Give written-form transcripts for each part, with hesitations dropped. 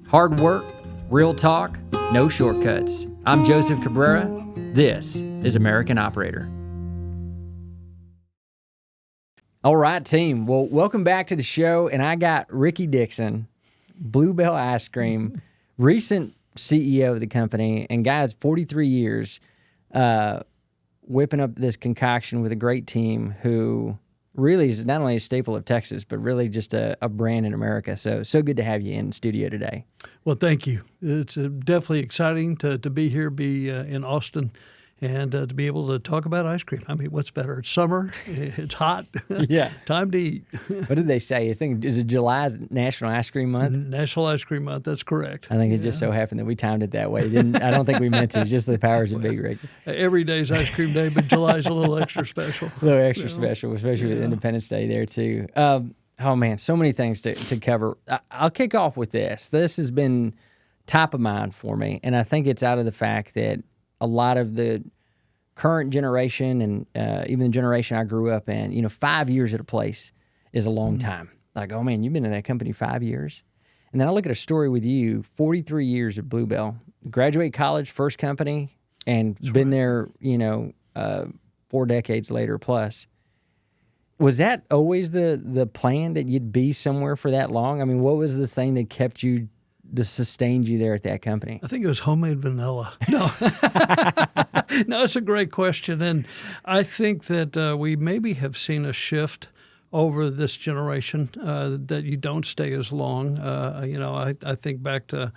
Hard work, real talk, no shortcuts. I'm Joseph Cabrera. This is American Operator. All right, team. Well, welcome back to the show. And I got Ricky Dickson, Bluebell Ice Cream, recent CEO of the company. And guys, 43 years, whipping up this concoction with a great team who really is not only a staple of Texas, but really just a brand in America. So good to have you in studio today. Well, thank you. It's definitely exciting to be here, be in Austin, and to be able to talk about ice cream. I mean, what's better? It's summer. It's hot. Yeah. Time to eat. What did they say? Is it July National Ice Cream Month? National Ice Cream Month. That's correct. I think it just so happened that we timed it that way. I don't think we meant to. It's just the powers that be, Rick. Every day's ice cream day, but July's a little extra special. A little extra special, especially with Independence Day there, too. Oh, man, so many things to cover. I'll kick off with this. This has been top of mind for me, and I think it's out of the fact that a lot of the current generation and even the generation I grew up in, 5 years at a place is a long time. Like, oh, man, you've been in that company 5 years? And then I look at a story with you, 43 years at Bluebell, graduate college, first company, and been there, 4 decades later plus. Was that always the plan that you'd be somewhere for that long? I mean, what was the thing that sustained you there at that company? I think it was homemade vanilla. No. No, it's a great question. And I think that we maybe have seen a shift over this generation that you don't stay as long. I think back to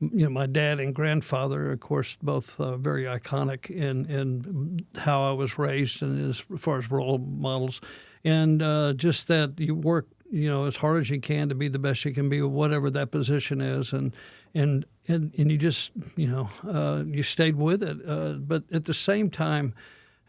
my dad and grandfather, of course, both very iconic in how I was raised and as far as role models. And just that you work, as hard as you can to be the best you can be, whatever that position is, and you just, you stayed with it. But at the same time,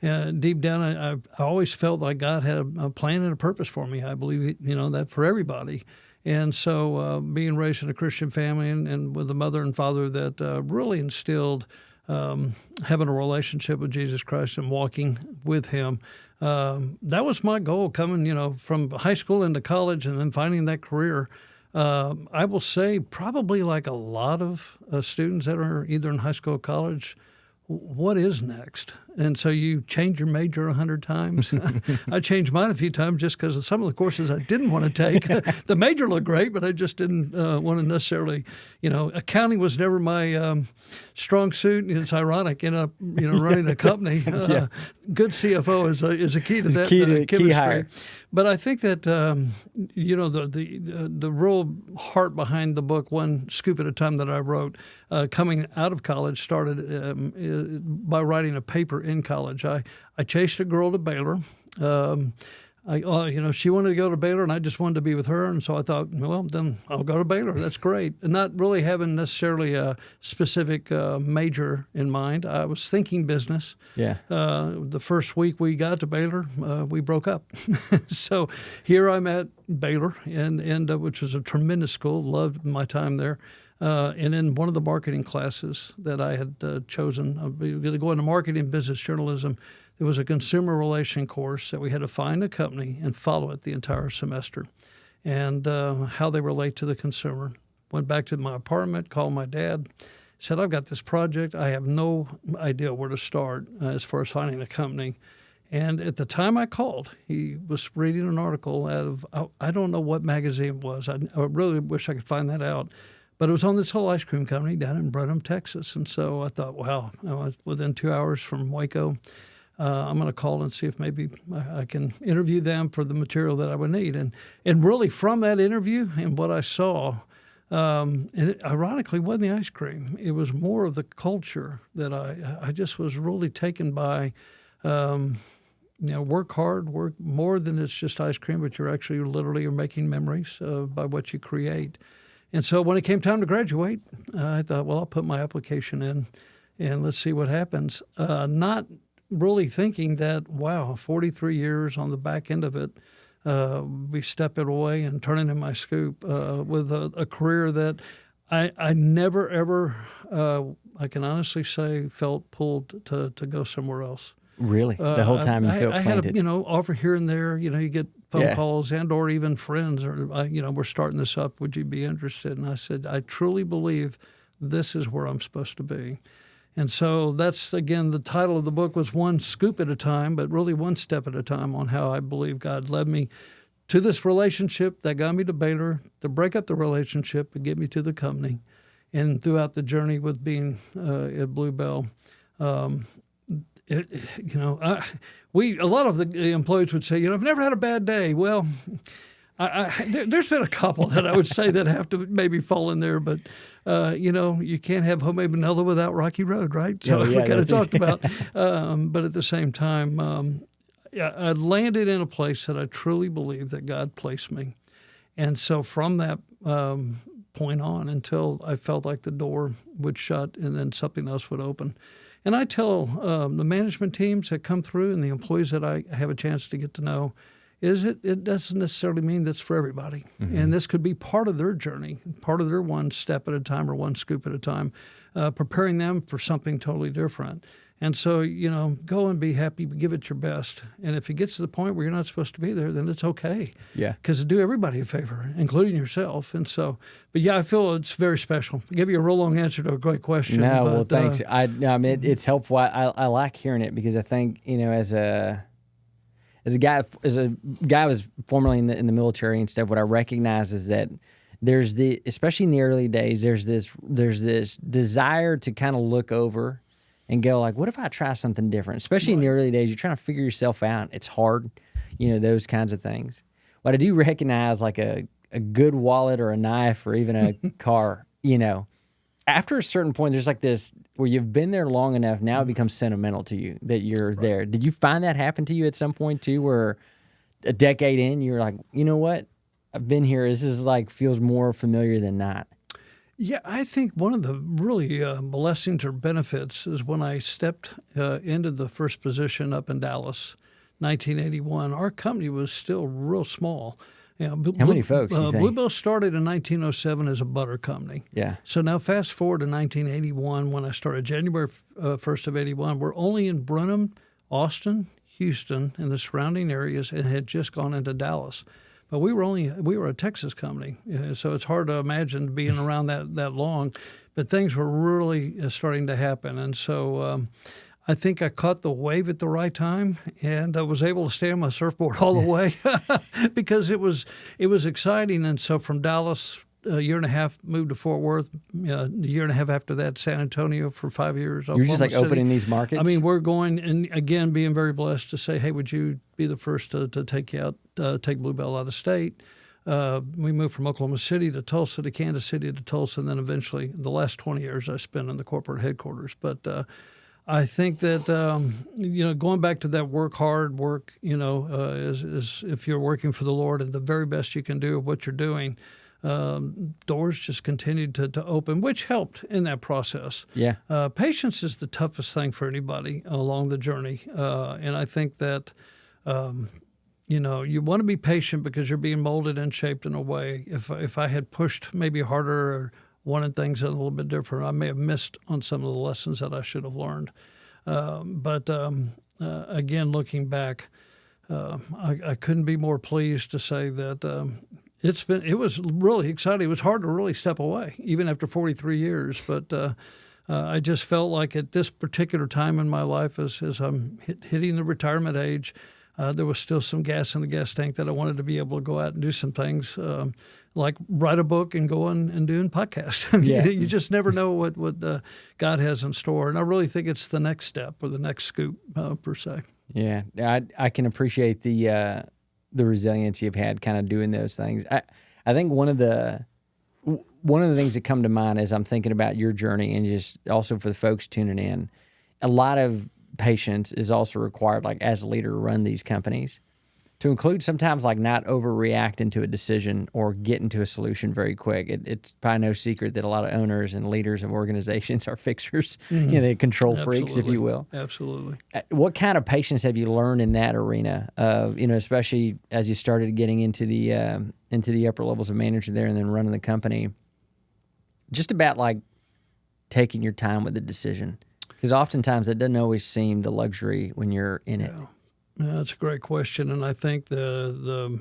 deep down, I always felt like God had a plan and a purpose for me. I believe, that for everybody. And so being raised in a Christian family and with a mother and father that really instilled having a relationship with Jesus Christ and walking with Him, that was my goal coming, from high school into college and then finding that career. I will say probably like a lot of students that are either in high school or college, what is next? And so you change your major 100 times. I changed mine a few times just because of some of the courses I didn't want to take. The major looked great, but I just didn't want to necessarily, accounting was never my strong suit. And it's ironic, running a company. Good CFO is a key to that chemistry. Hire. But I think that, the real heart behind the book, One Scoop at a Time, that I wrote, coming out of college, started by writing a paper in college. I chased a girl to Baylor. She wanted to go to Baylor, and I just wanted to be with her. And so I thought, well, then I'll go to Baylor. That's great. And not really having necessarily a specific major in mind. I was thinking business. Yeah. The first week we got to Baylor, we broke up. So here I'm at Baylor, and which was a tremendous school. Loved my time there. And in one of the marketing classes that I had chosen, I was going to go into marketing business journalism. There was a consumer relation course that we had to find a company and follow it the entire semester, and how they relate to the consumer. Went back to my apartment, called my dad, said, I've got this project. I have no idea where to start as far as finding a company. And at the time I called, he was reading an article out of, I don't know what magazine it was. I really wish I could find that out. But it was on this little ice cream company down in Brenham, Texas. And so I thought, wow, I was within 2 hours from Waco. I'm going to call and see if maybe I can interview them for the material that I would need. And really from that interview and what I saw, and it ironically wasn't the ice cream. It was more of the culture that I just was really taken by. Work hard, work more than it's just ice cream, but you're actually literally making memories by what you create. And so when it came time to graduate, I thought, well, I'll put my application in and let's see what happens. Not really thinking that, wow, 43 years on the back end of it, be stepping away and turning in my scoop with a career that I never, ever, I can honestly say, felt pulled to go somewhere else. Really? The whole time you felt planted? I had offer here and there. You get phone calls and or even friends, or we're starting this up. Would you be interested? And I said, I truly believe this is where I'm supposed to be. And so that's, again, the title of the book was One Scoop at a Time, but really one step at a time on how I believe God led me to this relationship that got me to Baylor, to break up the relationship and get me to the company. And throughout the journey with being at Bluebell, a lot of the employees would say, I've never had a bad day. Well, there's been a couple that I would say that have to maybe fall in there, but you can't have homemade vanilla without Rocky Road, right? So we kind of talked about, but at the same time, I landed in a place that I truly believe that God placed me, and so from that point on until I felt like the door would shut and then something else would open. And I tell the management teams that come through and the employees that I have a chance to get to know, it doesn't necessarily mean that's for everybody. Mm-hmm. And this could be part of their journey, part of their one step at a time or one scoop at a time, preparing them for something totally different. And so, go and be happy, give it your best. And if it gets to the point where you're not supposed to be there, then it's okay. Yeah. Because do everybody a favor, including yourself. And so, but yeah, I feel it's very special. I gave you a real long answer to a great question. No, well, thanks. It's helpful. I like hearing it because I think, as a guy who was formerly in the military and stuff, what I recognize is that there's especially in the early days, there's this desire to kind of look over and go like, what if I try something different? Especially in the early days, you're trying to figure yourself out. It's hard, those kinds of things. What I do recognize, like a good wallet or a knife or even a car, after a certain point, there's like this where you've been there long enough, now it becomes sentimental to you that you're there. Did you find that happen to you at some point too, where a decade in, you're like, you know what? I've been here. This is feels more familiar than not. Yeah, I think one of the really blessings or benefits is when I stepped into the first position up in Dallas, 1981. Our company was still real small. How many folks? Bluebell started in 1907 as a butter company. Yeah. So now fast forward to 1981 when I started, January 1st of 81. We're only in Brenham, Austin, Houston, and the surrounding areas, and had just gone into Dallas. But we were a Texas company, so it's hard to imagine being around that long. But things were really starting to happen, and so I think I caught the wave at the right time, and I was able to stay on my surfboard all the way because it was exciting. And so from Dallas, a year and a half, moved to Fort Worth. A year and a half after that, San Antonio for 5 years. You're just opening these markets? I mean, we're going, and again, being very blessed to say, hey, would you be the first to take Bluebell out of state? We moved from Oklahoma City to Tulsa to Kansas City to Tulsa, and then eventually the last 20 years I spent in the corporate headquarters. But I think that, going back to that work hard, is if you're working for the Lord and the very best you can do of what you're doing, doors just continued to open, which helped in that process. Yeah. Patience is the toughest thing for anybody along the journey. And I think that, you want to be patient because you're being molded and shaped in a way. If I had pushed maybe harder or wanted things a little bit different, I may have missed on some of the lessons that I should have learned. But again, looking back, I couldn't be more pleased to say that it was really exciting. It was hard to really step away, even after 43 years. But I just felt like at this particular time in my life, as I'm hitting the retirement age, there was still some gas in the gas tank that I wanted to be able to go out and do some things, like write a book and go on and doing podcasts. You just never know what God has in store. And I really think it's the next step or the next scoop, per se. Yeah, I can appreciate the resilience you've had kind of doing those things. I think one of the things that come to mind as I'm thinking about your journey and just also for the folks tuning in, a lot of patience is also required, like as a leader, to run these companies, to include sometimes like not overreacting to a decision or getting to a solution very quick. It's probably no secret that a lot of owners and leaders of organizations are fixers, they control freaks, if you will. Absolutely. What kind of patience have you learned in that arena of, especially as you started getting into the upper levels of management there and then running the company, just about like taking your time with the decision? Because oftentimes it doesn't always seem the luxury when you're in it. That's a great question, and I think the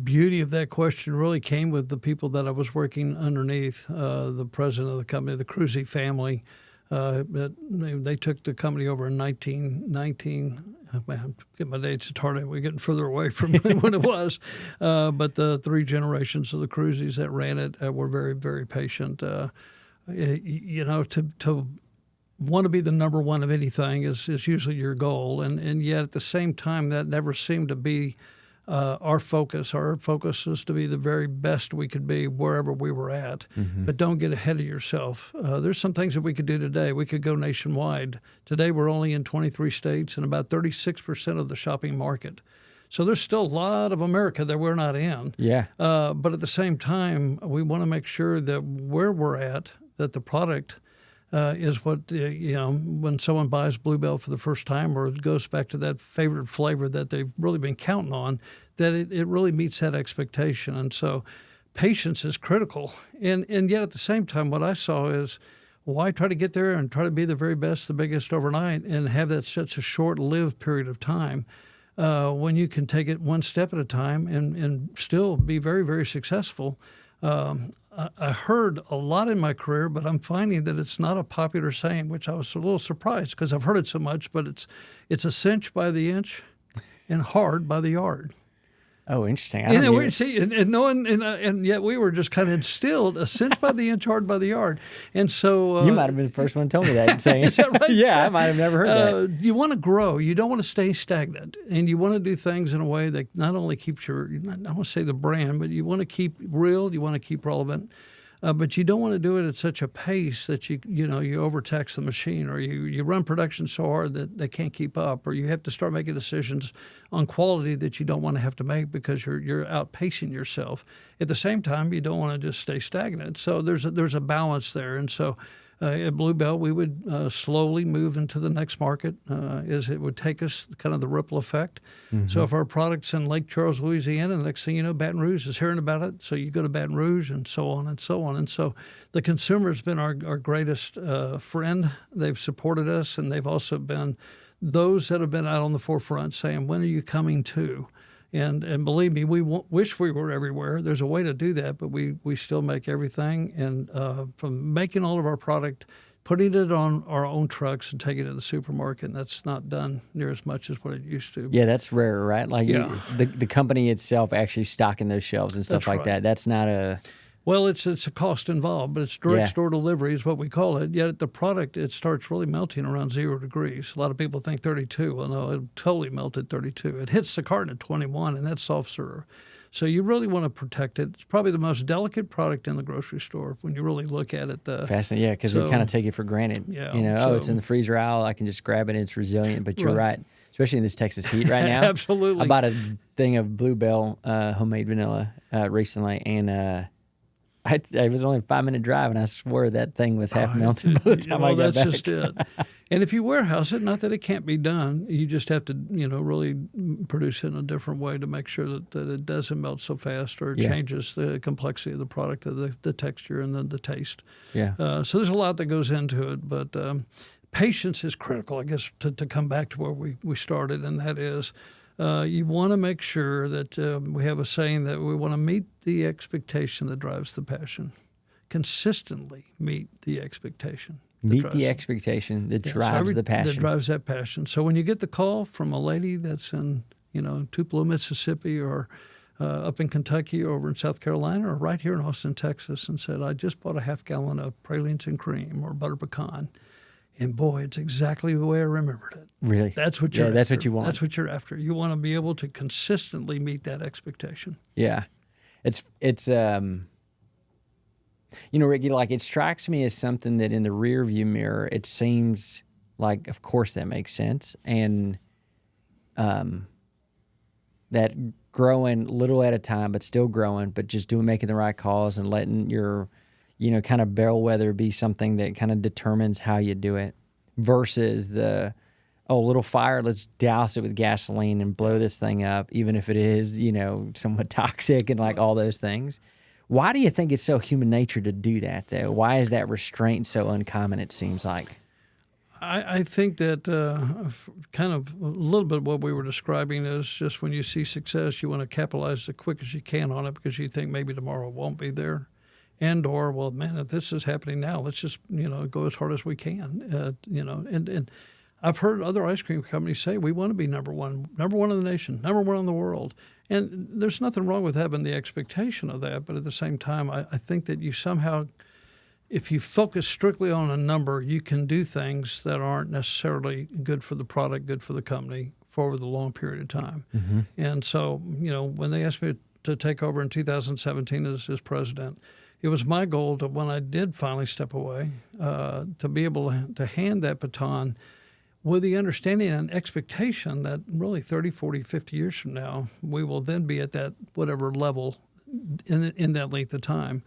beauty of that question really came with the people that I was working underneath. The president of the company, the Cruzy family, they took the company over in 1919. Man, get my dates. It's hard. We're getting further away from when it was. But the three generations of the Cruzys that ran it were very, very patient. You know, to want to be the number one of anything is usually your goal, and yet at the same time, that never seemed to be our focus. Our focus is to be the very best we could be wherever we were at, but don't get ahead of yourself. There's some things that we could do today. We could go nationwide. Today we're only in 23 states and about 36% of the shopping market. So there's still a lot of America that we're not in. Yeah. But at the same time, we want to make sure that where we're at, that the product is what, you know, when someone buys Bluebell for the first time or goes back to that favorite flavor that they've really been counting on, that it really meets that expectation. And so patience is critical. And yet at the same time, what I saw is, why try to get there and try to be the very best, the biggest overnight and have that such a short-lived period of time when you can take it one step at a time and still be very, very successful. I heard a lot in my career, but I'm finding that it's not a popular saying, which I was a little surprised because I've heard it so much, but it's a cinch by the inch and hard by the yard. Oh, interesting. And yet we were just kind of instilled a cinch by the inch, hard by the yard. And so you might have been the first one to tell me that saying. Is that right? Yeah, I might have never heard that. You want to grow. You don't want to stay stagnant, and you want to do things in a way that not only keeps your, I don't want to say the brand, but you want to keep real. You want to keep relevant. But you don't want to do it at such a pace that you overtax the machine, or you run production so hard that they can't keep up, or you have to start making decisions on quality that you don't want to have to make because you're outpacing yourself. At the same time, you don't want to just stay stagnant. So there's a balance there, and so. At Bluebell, we would slowly move into the next market as it would take us kind of the ripple effect. So if our product's in Lake Charles, Louisiana, the next thing you know, Baton Rouge is hearing about it. So you go to Baton Rouge and so on and so on. And so the consumer has been our greatest friend. They've supported us, and they've also been those that have been out on the forefront saying, when are you coming to? And believe me, we wish we were everywhere. There's a way to do that, but we still make everything. And from making all of our product, putting it on our own trucks and taking it to the supermarket, and that's not done near as much as what it used to. Yeah, that's rare, right? Like the company itself actually stocking those shelves and stuff like that. That's not a... Well, it's a cost involved, but it's direct store delivery is what we call it. Yet the product, it starts really melting around 0 degrees. A lot of people think 32. Well, no, it totally melted 32. It hits the carton at 21, and that's soft serve. So you really want to protect it. It's probably the most delicate product in the grocery store when you really look at it. Fascinating, yeah, because we kind of take it for granted. Yeah, you know, it's in the freezer aisle. I can just grab it, and it's resilient. But you're right. Especially in this Texas heat right now. Absolutely. I bought a thing of Bluebell homemade vanilla recently, and it was only a 5-minute drive, and I swore that thing was half melted by the time I got back. That's just it. And if you warehouse it, not that it can't be done, you just have to, really produce it in a different way to make sure that it doesn't melt so fast or it changes the complexity of the product, the texture and the taste. Yeah. So there's a lot that goes into it, but patience is critical, I guess, to come back to where we started, and that is you want to make sure that we have a saying that we want to meet the expectation that drives the passion. Consistently meet the expectation. Meet the expectation that drives the passion. That drives that passion. So when you get the call from a lady that's in, Tupelo, Mississippi, or up in Kentucky, or over in South Carolina, or right here in Austin, Texas, and said, I just bought a half gallon of pralines and cream or butter pecan. And boy, it's exactly the way I remembered it. Really? That's what you're after. That's what you want. That's what you're after. You want to be able to consistently meet that expectation. Yeah. It's Ricky, like it strikes me as something that in the rear view mirror, it seems like, of course, that makes sense. And that growing little at a time, but still growing, but just making the right calls and letting your kind of bellwether be something that kind of determines how you do it versus little fire, let's douse it with gasoline and blow this thing up, even if it is, somewhat toxic and like all those things. Why do you think it's so human nature to do that, though? Why is that restraint so uncommon, it seems like? I think that kind of a little bit of what we were describing is just when you see success, you want to capitalize as quick as you can on it because you think maybe tomorrow won't be there. And or, well, man, if this is happening now, let's just, go as hard as we can, and I've heard other ice cream companies say we want to be number one in the nation, number one in the world. And there's nothing wrong with having the expectation of that. But at the same time, I think that you somehow, if you focus strictly on a number, you can do things that aren't necessarily good for the product, good for the company for over the long period of time. Mm-hmm. And so, when they asked me to take over in 2017 as president, it was my goal to, when I did finally step away, to be able to hand that baton with the understanding and expectation that really 30, 40, 50 years from now, we will then be at that whatever level in that length of time.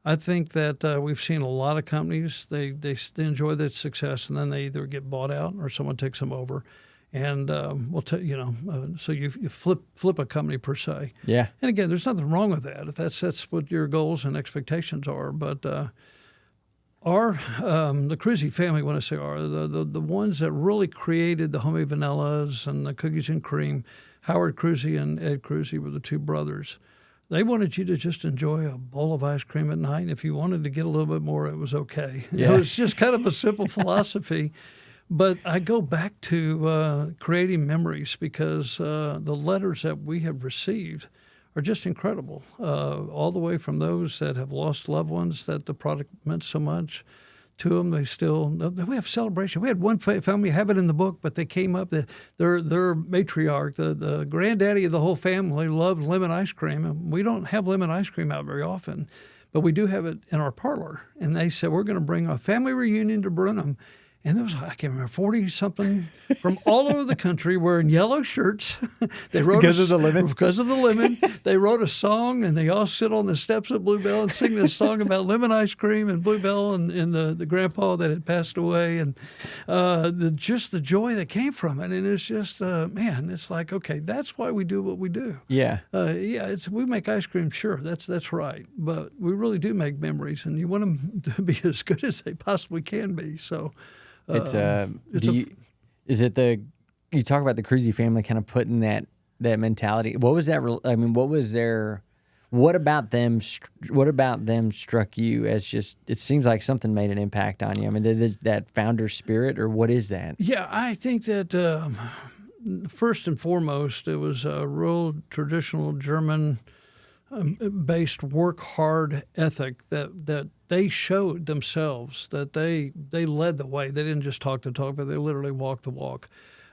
I think that we've seen a lot of companies, they enjoy that success, and then they either get bought out or someone takes them over. And so you flip a company per se. Yeah. And again, there's nothing wrong with that if that's what your goals and expectations are. But the Cruzy family, when I say the ones that really created the homemade vanillas and the cookies and cream, Howard Cruzy and Ed Cruzy were the two brothers. They wanted you to just enjoy a bowl of ice cream at night. And if you wanted to get a little bit more, it was okay. Yeah. It was just kind of a simple philosophy. But I go back to creating memories because the letters that we have received are just incredible, all the way from those that have lost loved ones that the product meant so much to them. We have celebration. We had one family, have it in the book, but they came up, their matriarch, the granddaddy of the whole family loved lemon ice cream. And we don't have lemon ice cream out very often, but we do have it in our parlor. And they said, we're going to bring a family reunion to Brenham. And there was, I can't remember, 40-something from all over the country wearing yellow shirts. They wrote because of the lemon? Because of the lemon. They wrote a song, and they all sit on the steps of Bluebell and sing this song about lemon ice cream and Bluebell and the grandpa that had passed away. And just the joy that came from it. And it's just, it's like, okay, that's why we do what we do. Yeah. We make ice cream, sure, that's right. But we really do make memories, and you want them to be as good as they possibly can be. So... you talk about the Cruzy family kind of putting that mentality. What was that? What about them struck you as just, it seems like something made an impact on you? I mean, did that founder spirit, or what is that? Yeah, I think that first and foremost, it was a real traditional German based work hard ethic that they showed themselves, that they led the way. They didn't just talk the talk, but they literally walked the walk.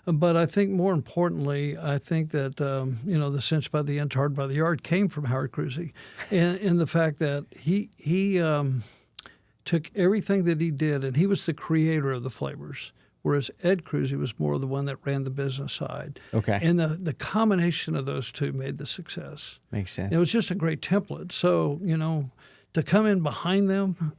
But I think more importantly, I think that the cinch by the end, hard by the yard came from Howard Cruzy, and the fact that he took everything that he did, and he was the creator of the flavors. Whereas Ed Cruzy was more the one that ran the business side. Okay. And the combination of those two made the success. Makes sense. It was just a great template. So, to come in behind them,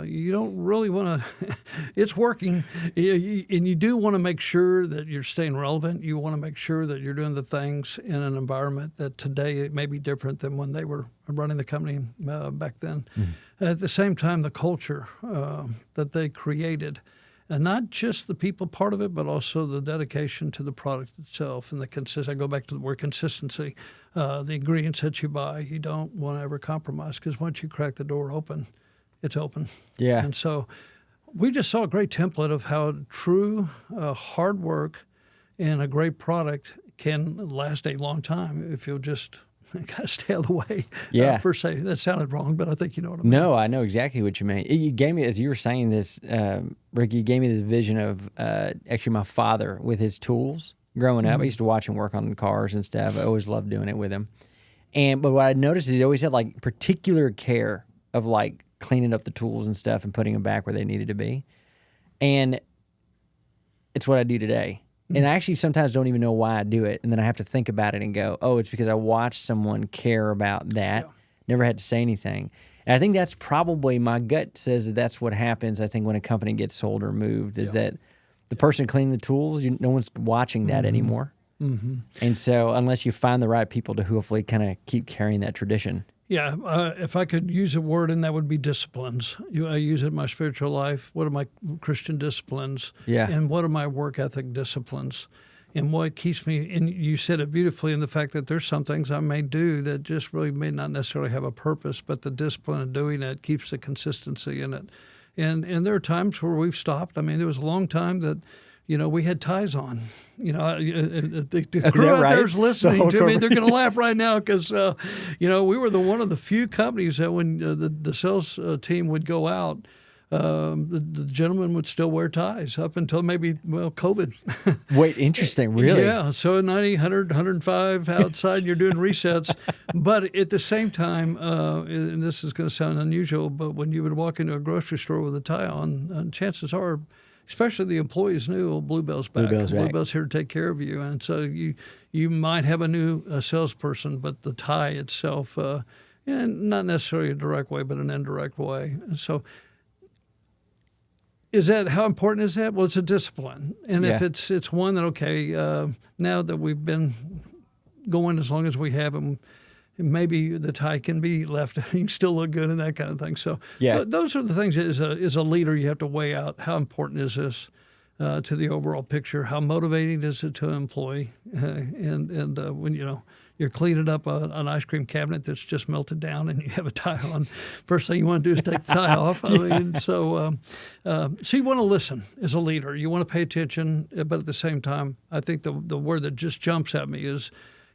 you don't really want to – it's working. And you do want to make sure that you're staying relevant. You want to make sure that you're doing the things in an environment that today it may be different than when they were running the company back then. Mm-hmm. At the same time, the culture that they created – and not just the people part of it, but also the dedication to the product itself and I go back to the word consistency. The ingredients that you buy, you don't want to ever compromise because once you crack the door open, it's open. Yeah. And so we just saw a great template of how true hard work and a great product can last a long time if you'll just kind of stay out of the way. Yeah. Per se. That sounded wrong, but I think you know what I mean. No, I know exactly what you mean. You gave me, as you were saying this, Ricky, you gave me this vision of actually my father with his tools growing up. I used to watch him work on cars and stuff. I always loved doing it with him. But what I noticed is he always had like particular care of like cleaning up the tools and stuff and putting them back where they needed to be. And it's what I do today. And I actually sometimes don't even know why I do it. And then I have to think about it and go, oh, it's because I watched someone care about that. Yeah. Never had to say anything. And I think that's probably, my gut says that that's what happens, I think, when a company gets sold or moved, is that the person cleaning the tools, no one's watching that anymore. Mm-hmm. And so unless you find the right people to hopefully kind of keep carrying that tradition, Yeah, if I could use a word, and that would be disciplines. I use it in my spiritual life. What are my Christian disciplines? Yeah. And what are my work ethic disciplines? And what keeps me, and you said it beautifully in the fact that there's some things I may do that just really may not necessarily have a purpose, but the discipline of doing it keeps the consistency in it. And there are times where we've stopped. I mean, there was a long time that, we had ties on. The crew out there is listening to me. They're going to laugh right now because, we were one of the few companies that when the sales team would go out, the gentleman would still wear ties up until maybe, COVID. Wait, interesting, really? Yeah, so 90, 100, 105 outside, you're doing resets. But at the same time, and this is going to sound unusual, but when you would walk into a grocery store with a tie on, chances are, especially the employees knew, Bluebell's back. Bluebell's here to take care of you. And so you might have a new salesperson, but the tie itself, and not necessarily a direct way, but an indirect way. And so how important is that? Well, it's a discipline. And if it's one that, okay, now that we've been going as long as we have them, maybe the tie can be left. You can still look good and that kind of thing. So those are the things that as a leader you have to weigh out. How important is this to the overall picture? How motivating is it to an employee? And when you're cleaning up an ice cream cabinet that's just melted down and you have a tie on, first thing you want to do is take the tie off. I mean, so you want to listen as a leader. You want to pay attention, but at the same time, I think the word that just jumps at me is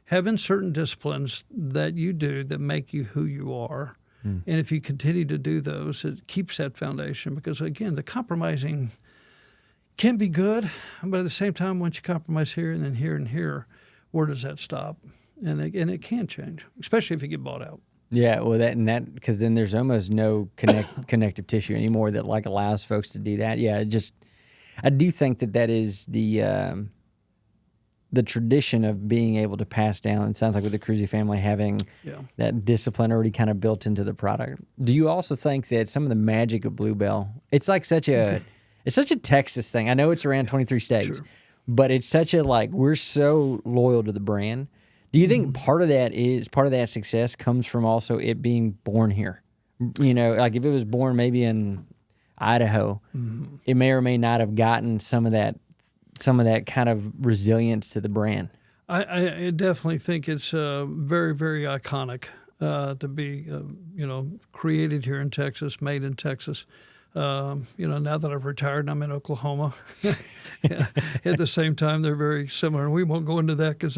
having certain disciplines that you do that make you who you are. And if you continue to do those, it keeps that foundation because, again, the compromising can be good, but at the same time, once you compromise here and then here and here, where does that stop? And it can change, especially if you get bought out. Yeah, well, because then there's almost no connective tissue anymore that allows folks to do that. Yeah, I do think that is the tradition of being able to pass down. It sounds like with the Cruzy family having that discipline already kind of built into the product. Do you also think that some of the magic of Bluebell, it's such a Texas thing. I know it's around 23 states, but it's such we're so loyal to the brand. Do you think part of that success comes from also it being born here? If it was born maybe in Idaho, it may or may not have gotten some of that kind of resilience to the brand. I definitely think it's very, very iconic to be, created here in Texas, made in Texas. Now that I've retired and I'm in Oklahoma, at the same time, they're very similar. And we won't go into that because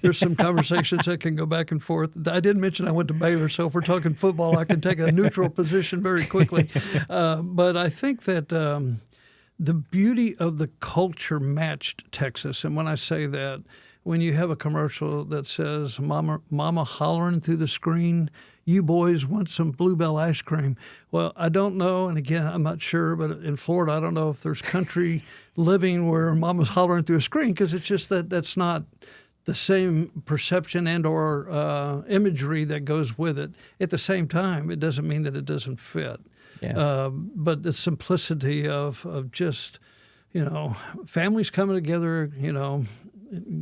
there's some conversations that can go back and forth. I didn't mention I went to Baylor, so if we're talking football, I can take a neutral position very quickly. But I think that the beauty of the culture matched Texas. And when I say that, when you have a commercial that says, Mama hollering through the screen, you boys want some Bluebell ice cream. Well, I don't know, and again, I'm not sure, but in Florida, I don't know if there's country living where Mama's hollering through a screen because it's just that's not the same perception and or imagery that goes with it. At the same time, it doesn't mean that it doesn't fit. Yeah. But the simplicity of just, families coming together,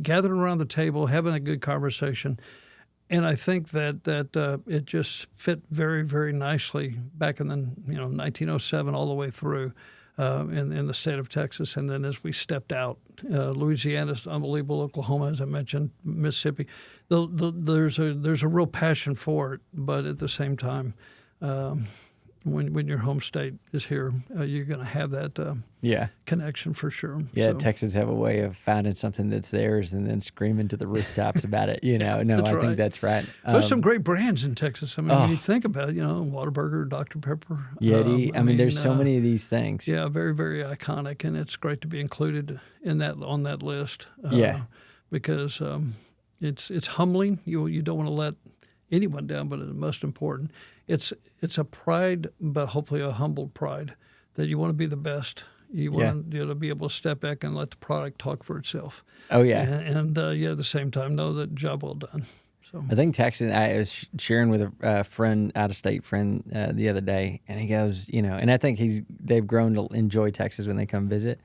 gathering around the table, having a good conversation. And I think that it just fit very, very nicely back in the 1907 all the way through in the state of Texas. And then as we stepped out, Louisiana's unbelievable, Oklahoma, as I mentioned, Mississippi, there's a real passion for it. But at the same time, when your home state is here, you're going to have that connection for sure. Yeah, so. Texans have a way of finding something that's theirs and then screaming to the rooftops about it. I think that's right. There's some great brands in Texas. I mean, when you think about it, Whataburger, Dr. Pepper. Yeti. There's so many of these things. Yeah, very, very iconic, and it's great to be included on that list. Because it's humbling. You don't want to let anyone down, but it's most important. It's a pride, but hopefully a humbled pride that you want to be the best. You want to be able to step back and let the product talk for itself. Oh, yeah. And at the same time, know that job well done. So I think Texas, I was sharing with a friend, out-of-state friend the other day, and he goes, and I think they've grown to enjoy Texas when they come visit.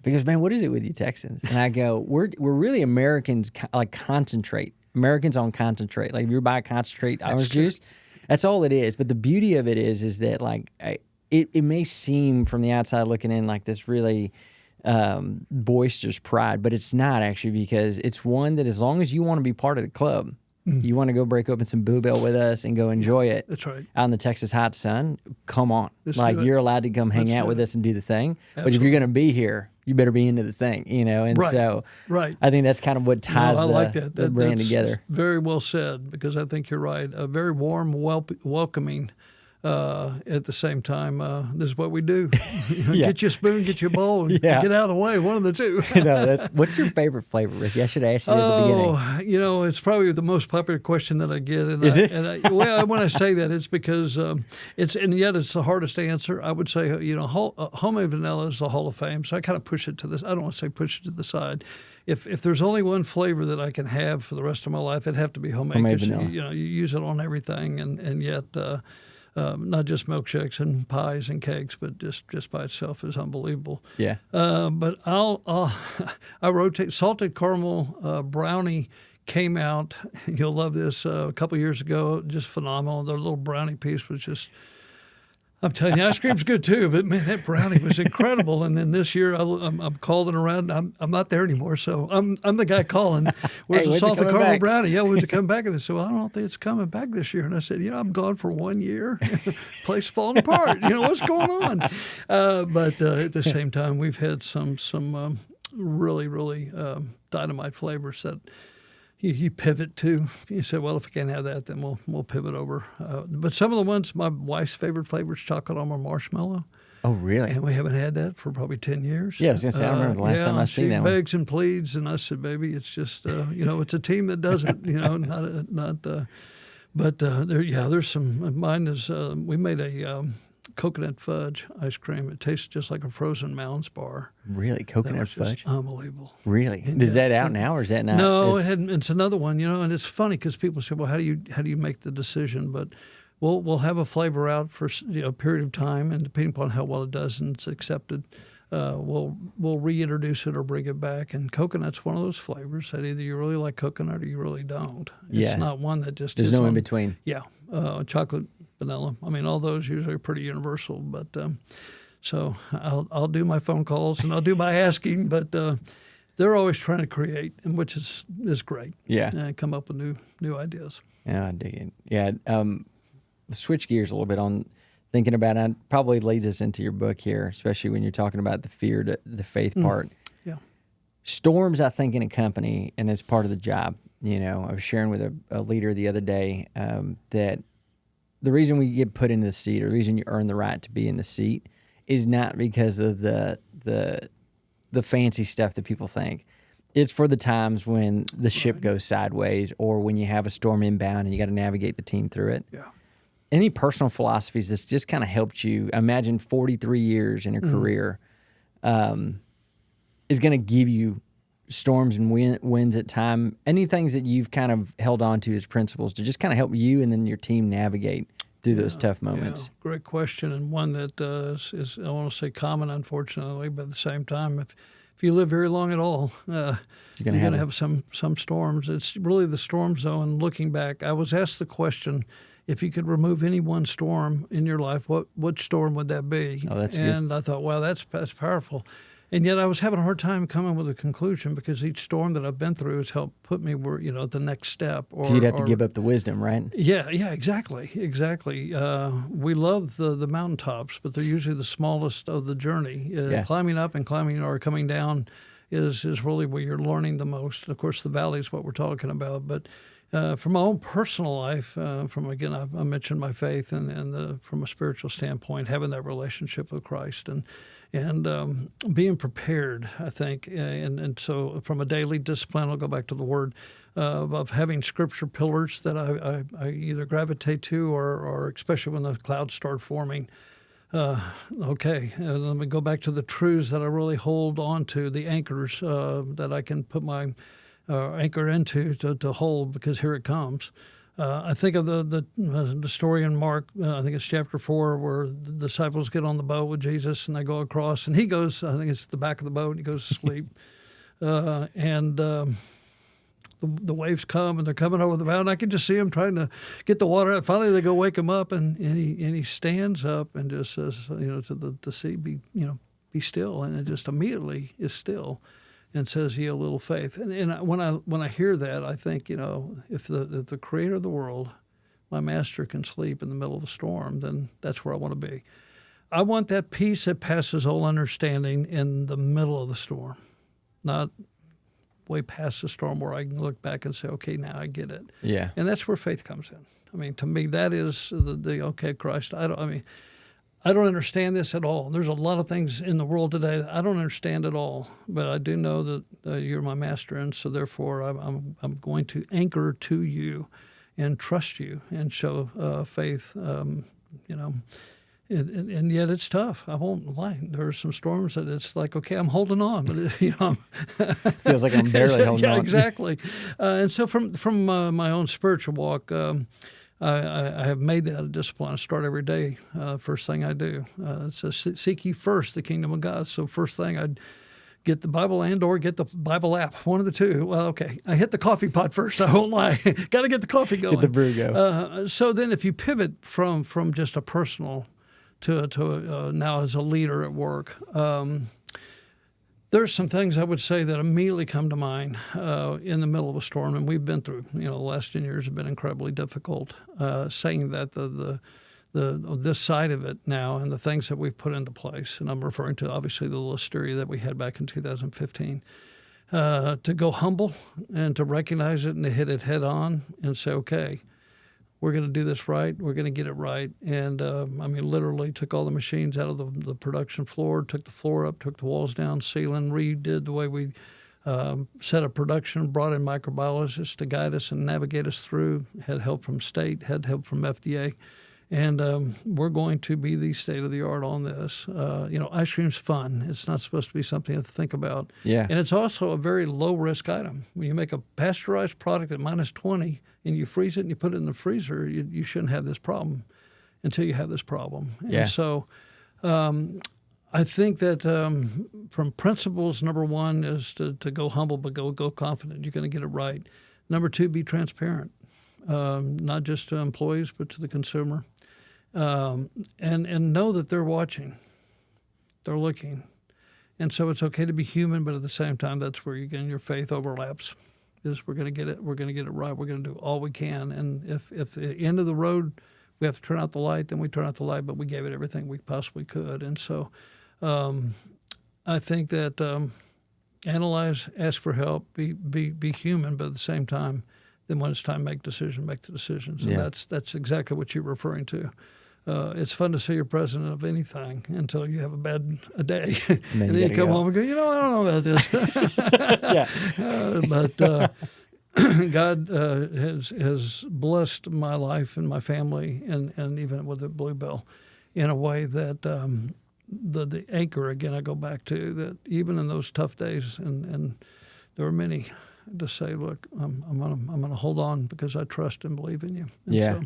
Because, man, what is it with you Texans? And I go, we're really Americans concentrate Americans on concentrate. Like if you buy concentrate orange juice, that's all it is. But the beauty of it is that like it may seem from the outside looking in like this really boisterous pride, but it's not actually, because it's one that as long as you want to be part of the club, you want to go break open some Boo Bell with us and go enjoy it. That's right. Out in the Texas hot sun, come on. Let's like do it. you're allowed to come hang out with us and do the thing. But if you're going to be here, you better be into the thing, you know? And so I think that's kind of what ties I like that. the brand That's together. Very well said, because I think you're right. A very warm, welcoming. At the same time, this is what we do. Get you a spoon, get you a bowl, and get out of the way. One of the two. What's your favorite flavor, Ricky? I should have asked you at the beginning. You know, it's probably the most popular question that I get. And is it? When I say that, it's because and yet it's the hardest answer. I would say, homemade vanilla is the Hall of Fame. So I kind of push it to this. I don't want to say push it to the side. If there's only one flavor that I can have for the rest of my life, it'd have to be homemade vanilla. You use it on everything, and yet. Not just milkshakes and pies and cakes, but just by itself is unbelievable. Yeah. But I rotate. Salted caramel brownie came out. You'll love this. A couple years ago, just phenomenal. The little brownie piece was just. I'm telling you, ice cream's good too, but man, that brownie was incredible. And then this year, I'm calling around. I'm not there anymore, so I'm the guy calling. Where's the salted caramel brownie? Yeah, when's it coming back? And they said, well, I don't think it's coming back this year. And I said, I'm gone for 1 year. Place falling apart. What's going on? But at the same time, we've had some really, really dynamite flavors that. You pivot to. You say, well, if we can't have that, then we'll pivot over. But some of the ones, my wife's favorite flavor is chocolate almond marshmallow. Oh, really? And we haven't had that for probably 10 years. Yeah, I was going to say, I don't remember the last time I've seen that one. She begs and pleads, and I said, baby, it's just, it's a team that does it, but there's some, mine is, we made a coconut fudge ice cream. It tastes just like a frozen Mounds bar. Really? Coconut fudge? Unbelievable. Really? Is that out now, or is that not? No, it's another one, and it's funny because people say, well, how do you make the decision? But we'll have a flavor out for a period of time, and depending upon how well it does and it's accepted, we'll reintroduce it or bring it back. And coconut's one of those flavors that either you really like coconut or you really don't. It's not one that just there's no in between. Yeah, chocolate, vanilla. I mean, all those usually are pretty universal. But so I'll do my phone calls and I'll do my asking, but they're always trying to create, and which is great. Yeah, and come up with new ideas. Yeah, I dig it. Yeah, switch gears a little bit on thinking about it. Probably leads us into your book here, especially when you're talking about the fear to the faith part. Yeah, storms, I think, in a company, and it's part of the job. I was sharing with a leader the other day that the reason we get put into the seat, or the reason you earn the right to be in the seat, is not because of the fancy stuff that people think. It's for the times when the ship goes sideways, or when you have a storm inbound and you got to navigate the team through it. Yeah. Any personal philosophies that's just kind of helped you? Imagine 43 years in a career is going to give you storms and wins at time. Any things that you've kind of held on to as principles to just kind of help you and then your team navigate through those tough moments? Yeah. Great question, and one that is, I want to say, common, unfortunately, but at the same time, if you live very long at all, you're going to have some storms. It's really the storms, though, and looking back, I was asked the question, if you could remove any one storm in your life, what storm would that be? Oh, that's good. And I thought, wow, that's powerful. And yet I was having a hard time coming with a conclusion, because each storm that I've been through has helped put me where, at the next step. Or you'd have to give up the wisdom, right? Yeah, exactly. We love the mountaintops, but they're usually the smallest of the journey. Climbing up and climbing or coming down is really where you're learning the most. And of course, the valley is what we're talking about. But from my own personal life, I mentioned my faith, and from a spiritual standpoint, having that relationship with Christ and being prepared, I think. And so from a daily discipline, I'll go back to the word of having scripture pillars that I either gravitate to, or especially when the clouds start forming. Let me go back to the truths that I really hold on to, the anchors that I can put my anchor into to hold, because here it comes. I think of the story in Mark, I think it's chapter 4, where the disciples get on the boat with Jesus and they go across, and he goes, I think it's the back of the boat, and he goes to sleep. And the waves come and they're coming over the mountain. I can just see him trying to get the water out. Finally, they go wake him up, and he stands up and just says, to the sea, be still, and it just immediately is still, and says, "Ye of little faith." And when I hear that, I think, if the Creator of the world, my Master, can sleep in the middle of a storm, then that's where I want to be. I want that peace that passes all understanding in the middle of the storm, not way past the storm where I can look back and say, okay, now I get it. Yeah. And that's where faith comes in. I mean, to me, that is the okay, Christ, I don't understand this at all. There's a lot of things in the world today that I don't understand at all, but I do know that you're my Master, and so therefore I'm going to anchor to you and trust you and show faith, And yet it's tough. I won't lie. There are some storms that it's like, okay, I'm holding on, but feels like I'm barely holding on. Yeah, exactly. And so from my own spiritual walk, I have made that a discipline. I start every day. First thing I do, it says, "Seek ye first the kingdom of God." So first thing I'd get the Bible or get the Bible app, one of the two. Well, okay, I hit the coffee pot first. I won't lie. Got to get the coffee going. Get the brew go. So then, if you pivot from just a personal to now as a leader at work, there's some things I would say that immediately come to mind in the middle of a storm, and we've been through. The last 10 years have been incredibly difficult. Saying that this side of it now and the things that we've put into place, and I'm referring to obviously the listeria that we had back in 2015, to go humble and to recognize it and to hit it head on and say, okay, we're going to do this right. We're going to get it right. And literally took all the machines out of the production floor, took the floor up, took the walls down, ceiling, redid the way we set up production, brought in microbiologists to guide us and navigate us through, had help from state, had help from FDA. And we're going to be the state of the art on this. Ice cream's fun. It's not supposed to be something to think about. Yeah. And it's also a very low risk item. When you make a pasteurized product at minus 20 and you freeze it and you put it in the freezer, you shouldn't have this problem until you have this problem. Yeah. And so I think that from principles, number one is to go humble but go confident. You're going to get it right. Number two, be transparent, not just to employees but to the consumer. And know that they're watching, they're looking. And so it's okay to be human, but at the same time, that's where your faith overlaps. Is we're going to get it right. We're going to do all we can. And if at the end of the road we have to turn out the light, then we turn out the light, but we gave it everything we possibly could. And so I think that analyze, ask for help, be human, but at the same time, then when it's time to make the decisions. And that's exactly what you're referring to. It's fun to say you're president of anything until you have a day. And then you come home and go, I don't know about this. But God has blessed my life and my family and even with the Bluebell in a way that the anchor, again, I go back to, that even in those tough days, and there were many, to say, look, I'm gonna hold on because I trust and believe in you. And so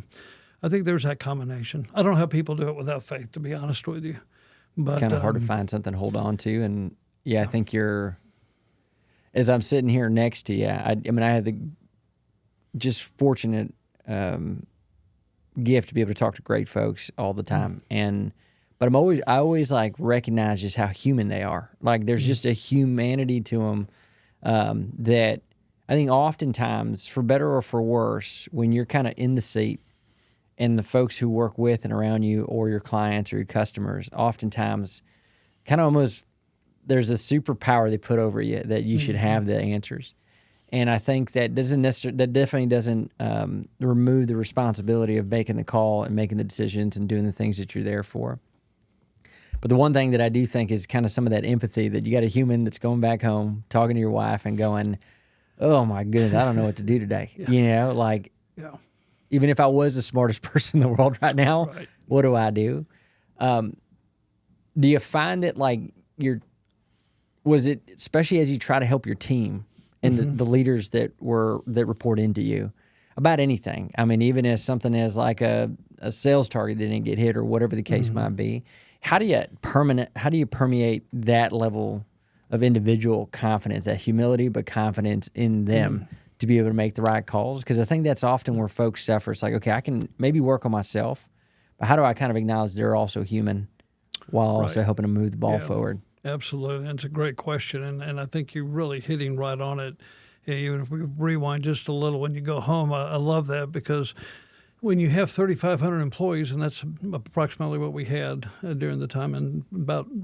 I think there's that combination. I don't know how people do it without faith, to be honest with you. But kind of hard to find something to hold on to. And I think as I'm sitting here next to you, I had the just fortunate gift to be able to talk to great folks all the time. But I always like recognize just how human they are. Like there's just a humanity to them that I think oftentimes, for better or for worse, when you're kind of in the seat and the folks who work with and around you or your clients or your customers, oftentimes kind of almost there's a superpower they put over you that you should have the answers. And I think that definitely doesn't remove the responsibility of making the call and making the decisions and doing the things that you're there for. But the one thing that I do think is kind of some of that empathy, that you got a human that's going back home, talking to your wife and going, oh my goodness, I don't know what to do today. Even if I was the smartest person in the world right now, what do I do? Do you find that was it, especially as you try to help your team and the leaders that report into you about anything? I mean, even as something as like a sales target that didn't get hit or whatever the case might be, how do you permeate that level of individual confidence, that humility but confidence in them to be able to make the right calls? Because I think that's often where folks suffer. It's like, okay, I can maybe work on myself, but how do I kind of acknowledge they're also human while also helping to move the ball forward? Absolutely. And it's a great question. And I think you're really hitting right on it. Even if we rewind just a little when you go home, I love that, because when you have 3,500 employees, and that's approximately what we had during the time, and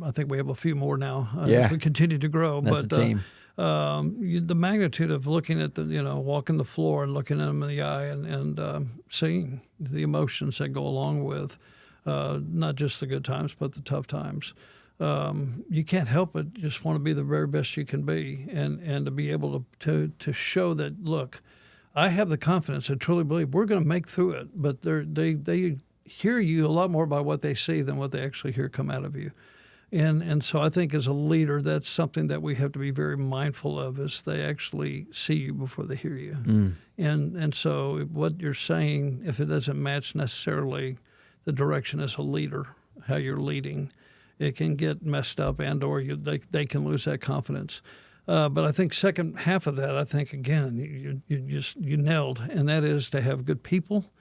I think we have a few more now as we continue to grow. That's a team. The magnitude of looking at walking the floor and looking at them in the eye and seeing the emotions that go along with not just the good times, but the tough times. You can't help but just want to be the very best you can be, and to be able to show that, look, I have the confidence and truly believe we're going to make through it. But they hear you a lot more by what they see than what they actually hear come out of you. And so I think as a leader, that's something that we have to be very mindful of, is they actually see you before they hear you. And so what you're saying, if it doesn't match necessarily the direction as a leader, how you're leading, it can get messed up, and or they can lose that confidence. But I think second half of that, I think, again, you nailed, and that is to have good people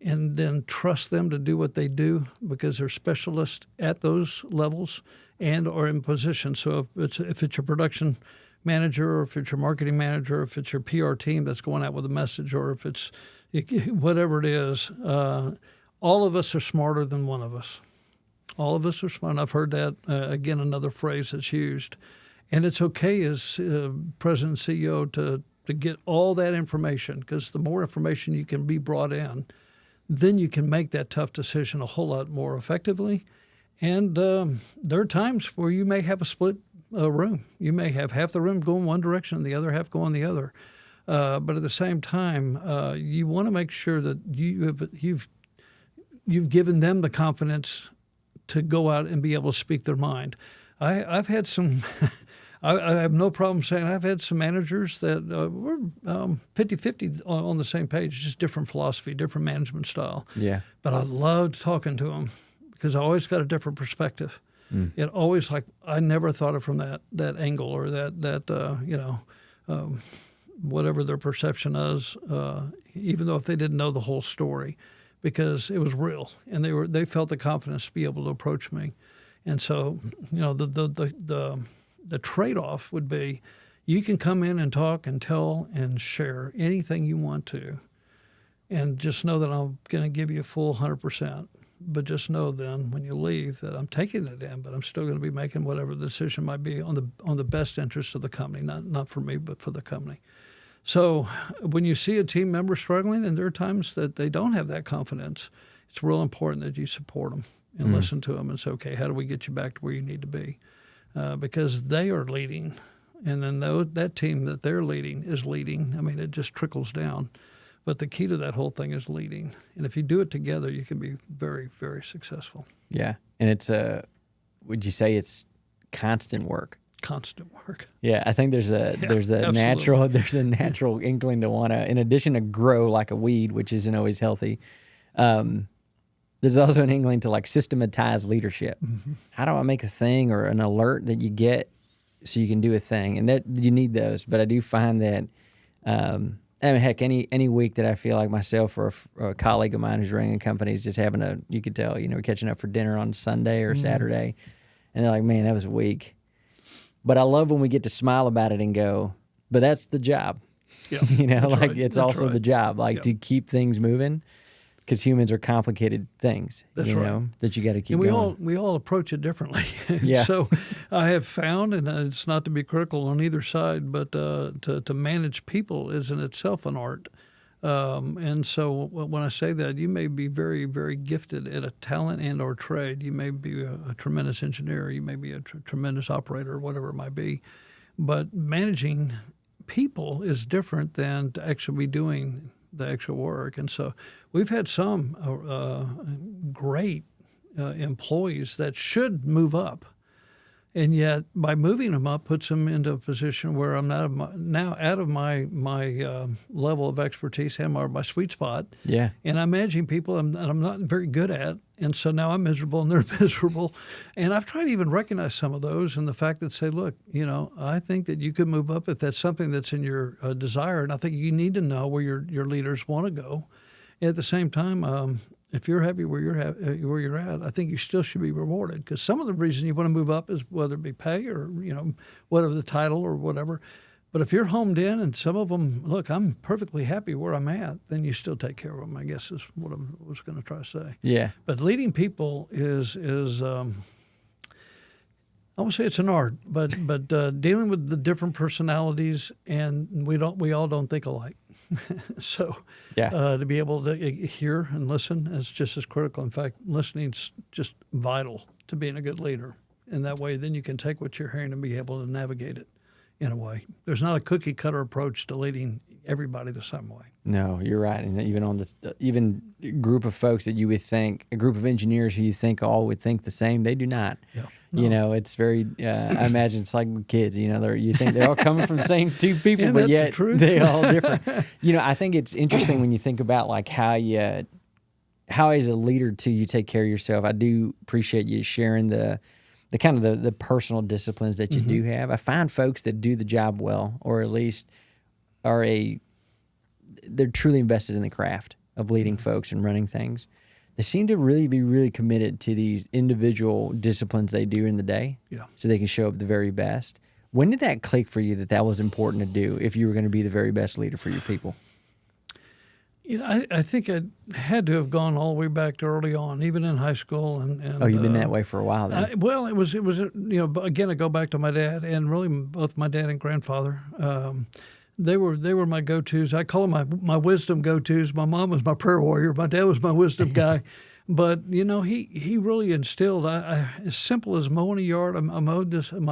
and then trust them to do what they do, because they're specialists at those levels and or in position. So if it's your production manager, or if it's your marketing manager, or if it's your PR team that's going out with a message, or if it's whatever it is, all of us are smarter than one of us. All of us are smart. And I've heard that, again, another phrase that's used. And it's okay as president and CEO to get all that information, because the more information you can be brought in, then you can make that tough decision a whole lot more effectively. And there are times where you may have a split room. You may have half the room going one direction and the other half going the other. But at the same time, you want to make sure that you've given them the confidence to go out and be able to speak their mind. I've had some, I have no problem saying I've had some managers that were 50-50 on the same page, just different philosophy, different management style. Yeah. But I loved talking to them, because I always got a different perspective. It always, like, I never thought of from that angle, or that whatever their perception is, even though if they didn't know the whole story, because it was real, and they felt the confidence to be able to approach me. And so, the trade-off would be, you can come in and talk and tell and share anything you want to, and just know that I'm going to give you a full 100%. But just know then when you leave that I'm taking it in, but I'm still going to be making whatever the decision might be on the best interest of the company, not for me, but for the company. So when you see a team member struggling, and there are times that they don't have that confidence, it's real important that you support them and listen to them and say, okay, how do we get you back to where you need to be? Because they are leading, and then that team that they're leading is leading. I mean, it just trickles down. But the key to that whole thing is leading. And if you do it together, you can be very, very successful. Yeah. And it's would you say it's constant work? Constant work. Yeah, I think there's a natural inkling to want to, in addition to grow like a weed, which isn't always healthy, there's also an inkling to like systematize leadership. How do I make a thing or an alert that you get so you can do a thing? And that you need those. But I do find that, I mean, heck, any week that I feel like myself or a colleague of mine who's running a company is just having you could tell, catching up for dinner on Sunday or Saturday, and they're like, man, that was a week. But I love when we get to smile about it and go, but that's the job. Yeah, right. It's also the job, to keep things moving, because humans are complicated things, that you got to keep going. We all approach it differently. Yeah. So I have found, and it's not to be critical on either side, but to manage people is in itself an art. And so when I say that, you may be very, very gifted at a talent and or trade. You may be a tremendous engineer. You may be a tremendous operator, whatever it might be. But managing people is different than to actually be doing the actual work. And so we've had some great employees that should move up. And yet, by moving them up, puts them into a position where I'm now out of my level of expertise and my sweet spot. Yeah. And I'm managing people that I'm not very good at, And so now I'm miserable and they're miserable. And I've tried to even recognize some of those and the fact that say, look, I think that you could move up if that's something that's in your desire. And I think you need to know where your leaders want to go. At the same time, if you're happy where you're at, I think you still should be rewarded, because some of the reason you want to move up is whether it be pay or whatever the title or whatever. But if you're homed in and some of them, look, I'm perfectly happy where I'm at, then you still take care of them, I guess is what I was going to try to say. Yeah. But leading people is I won't say it's an art, but dealing with the different personalities, and we all don't think alike. So to be able to hear and listen is just as critical. In fact, listening's just vital to being a good leader. And that way, then you can take what you're hearing and be able to navigate it in a way. There's not a cookie cutter approach to leading everybody the same way. No, you're right. And even on this, even group of folks that you would think, a group of engineers who you think all would think the same, they do not. Yeah. No. It's very, I imagine it's like with kids, you think they're all coming from the same two people, Isn't but that yet the truth? they're all different. I think it's interesting when you think about like how as a leader too, you take care of yourself. I do appreciate you sharing the kind of the personal disciplines that you do have. I find folks that do the job well, or at least they're truly invested in the craft of leading folks and running things. They seem to be really committed to these individual disciplines they do in the day, so they can show up the very best. When did that click for you that was important to do if you were going to be the very best leader for your people? I think I had to have gone all the way back to early on, even in high school. And you've been that way for a while then. It was again, I go back to my dad, and really both my dad and grandfather. They were my go-tos. I call them my wisdom go-tos. My mom was my prayer warrior. My dad was my wisdom guy. But he really instilled. As simple as mowing a yard. I mowed this. An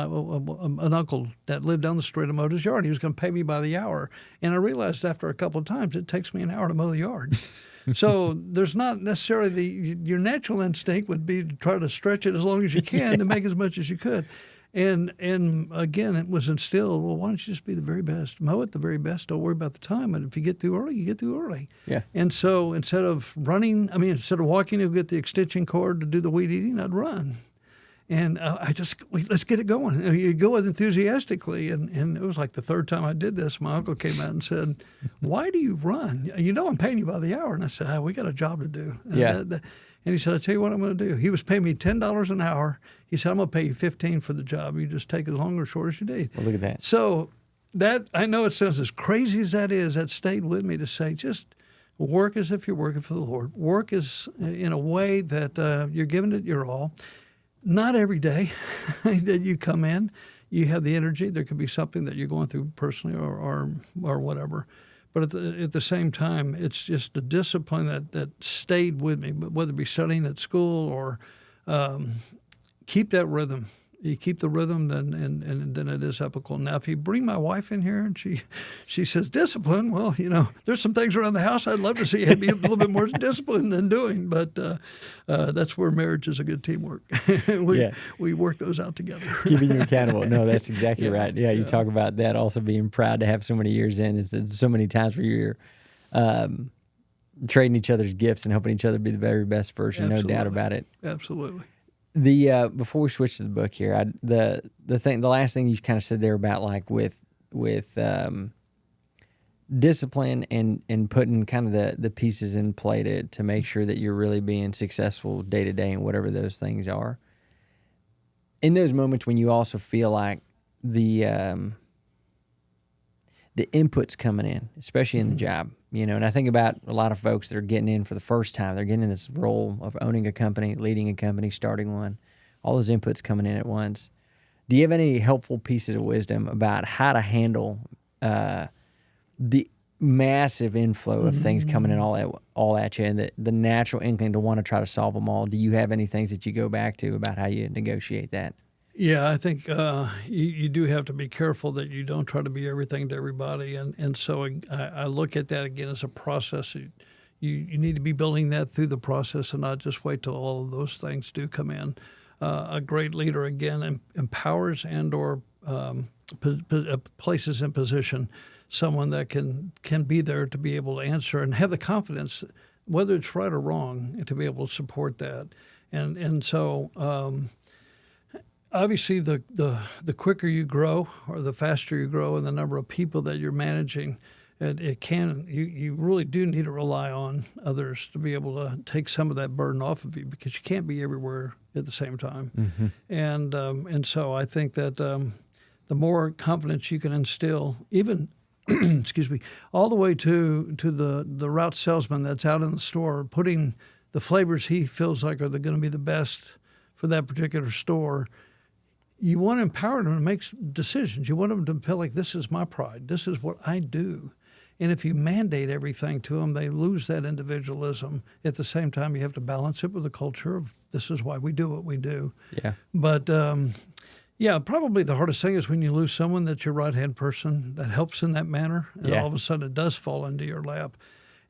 uncle that lived down the street, I mowed his yard. He was going to pay me by the hour, and I realized after a couple of times it takes me an hour to mow the yard. So there's not necessarily your natural instinct would be to try to stretch it as long as you can to make as much as you could. And again, it was instilled, well, why don't you just be the very best? Mow it the very best. Don't worry about the time. And if you get through early, you get through early. Yeah. And so instead of instead of walking to get the extension cord to do the weed eating, I'd run. And let's get it going. You go enthusiastically. And it was like the third time I did this, my uncle came out and said, why do you run? I'm paying you by the hour. And I said, we got a job to do. And he said, I'll tell you what I'm going to do. He was paying me $10 an hour. He said, I'm going to pay you $15 for the job. You just take as long or short as you need. Well, look at that. So that, I know it sounds as crazy as that is, that stayed with me to say, just work as if you're working for the Lord. Work is in a way that you're giving it your all. Not every day that you come in, you have the energy. There could be something that you're going through personally or whatever. But at the same time, it's just the discipline that stayed with me, but whether it be studying at school or keep that rhythm. You keep the rhythm, then it is epical. Now, if you bring my wife in here and she says discipline, well, there's some things around the house I'd love to see you be a little bit more disciplined than doing. But that's where marriage is a good teamwork. We work those out together. Keeping you accountable. No, that's exactly right. Yeah, you talk about that also being proud to have so many years in. Is that so many times where you're trading each other's gifts and helping each other be the very best version. Absolutely. No doubt about it. Absolutely. Before we switch to the book here, the last thing you kind of said there about like with discipline and putting kind of the pieces in play to make sure that you're really being successful day to day and whatever those things are. In those moments when you also feel like the inputs coming in, especially in the job, and I think about a lot of folks that are getting in for the first time. They're getting in this role of owning a company, leading a company, starting one, all those inputs coming in at once. Do you have any helpful pieces of wisdom about how to handle the massive inflow of things coming in all at you and the natural inkling to want to try to solve them all? Do you have any things that you go back to about how you negotiate that? Yeah, I think you do have to be careful that you don't try to be everything to everybody. And so I look at that again as a process. You need to be building that through the process and not just wait till all of those things do come in. A great leader, again, empowers and or places in position someone that can be there to be able to answer and have the confidence whether it's right or wrong, to be able to support that. And so obviously the quicker you grow or the faster you grow and the number of people that you're managing, you really do need to rely on others to be able to take some of that burden off of you, because you can't be everywhere at the same time. And so I think that the more confidence you can instill, even excuse me, all the way to the route salesman that's out in the store putting the flavors he feels like are going to be the best for that particular store. You want to empower them to make decisions. You want them to feel like, this is my pride. This is what I do. And if you mandate everything to them, they lose that individualism. At the same time, you have to balance it with the culture of, this is why we do what we do. Yeah. But, yeah, probably the hardest thing is when you lose someone that's your right-hand person that helps in that manner, and all of a sudden it does fall into your lap.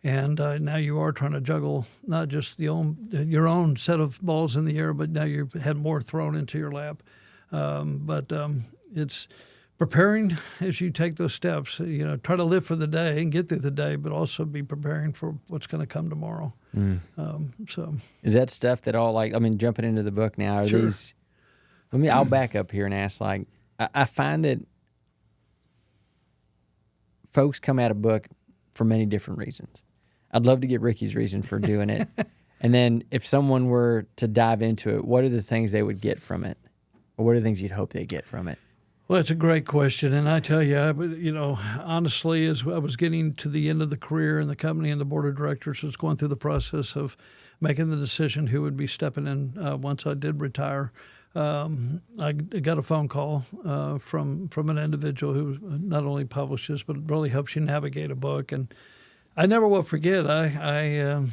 And now you are trying to juggle not just your own set of balls in the air, but now you've had more thrown into your lap. But it's preparing as you take those steps. Try to live for the day and get through the day, but also be preparing for what's going to come tomorrow. So is that stuff that jumping into the book now, are Sure. these, I'll back up here and ask, I find that folks come at a book for many different reasons. I'd love to get Ricky's reason for doing it. And then if someone were to dive into it, what are the things they would get from it? Or what are the things you'd hope they get from it? Well, it's a great question. And I tell you, honestly, as I was getting to the end of the career in the company and the board of directors was going through the process of making the decision who would be stepping in once I did retire, I got a phone call from an individual who not only publishes, but really helps you navigate a book. And I never will forget, I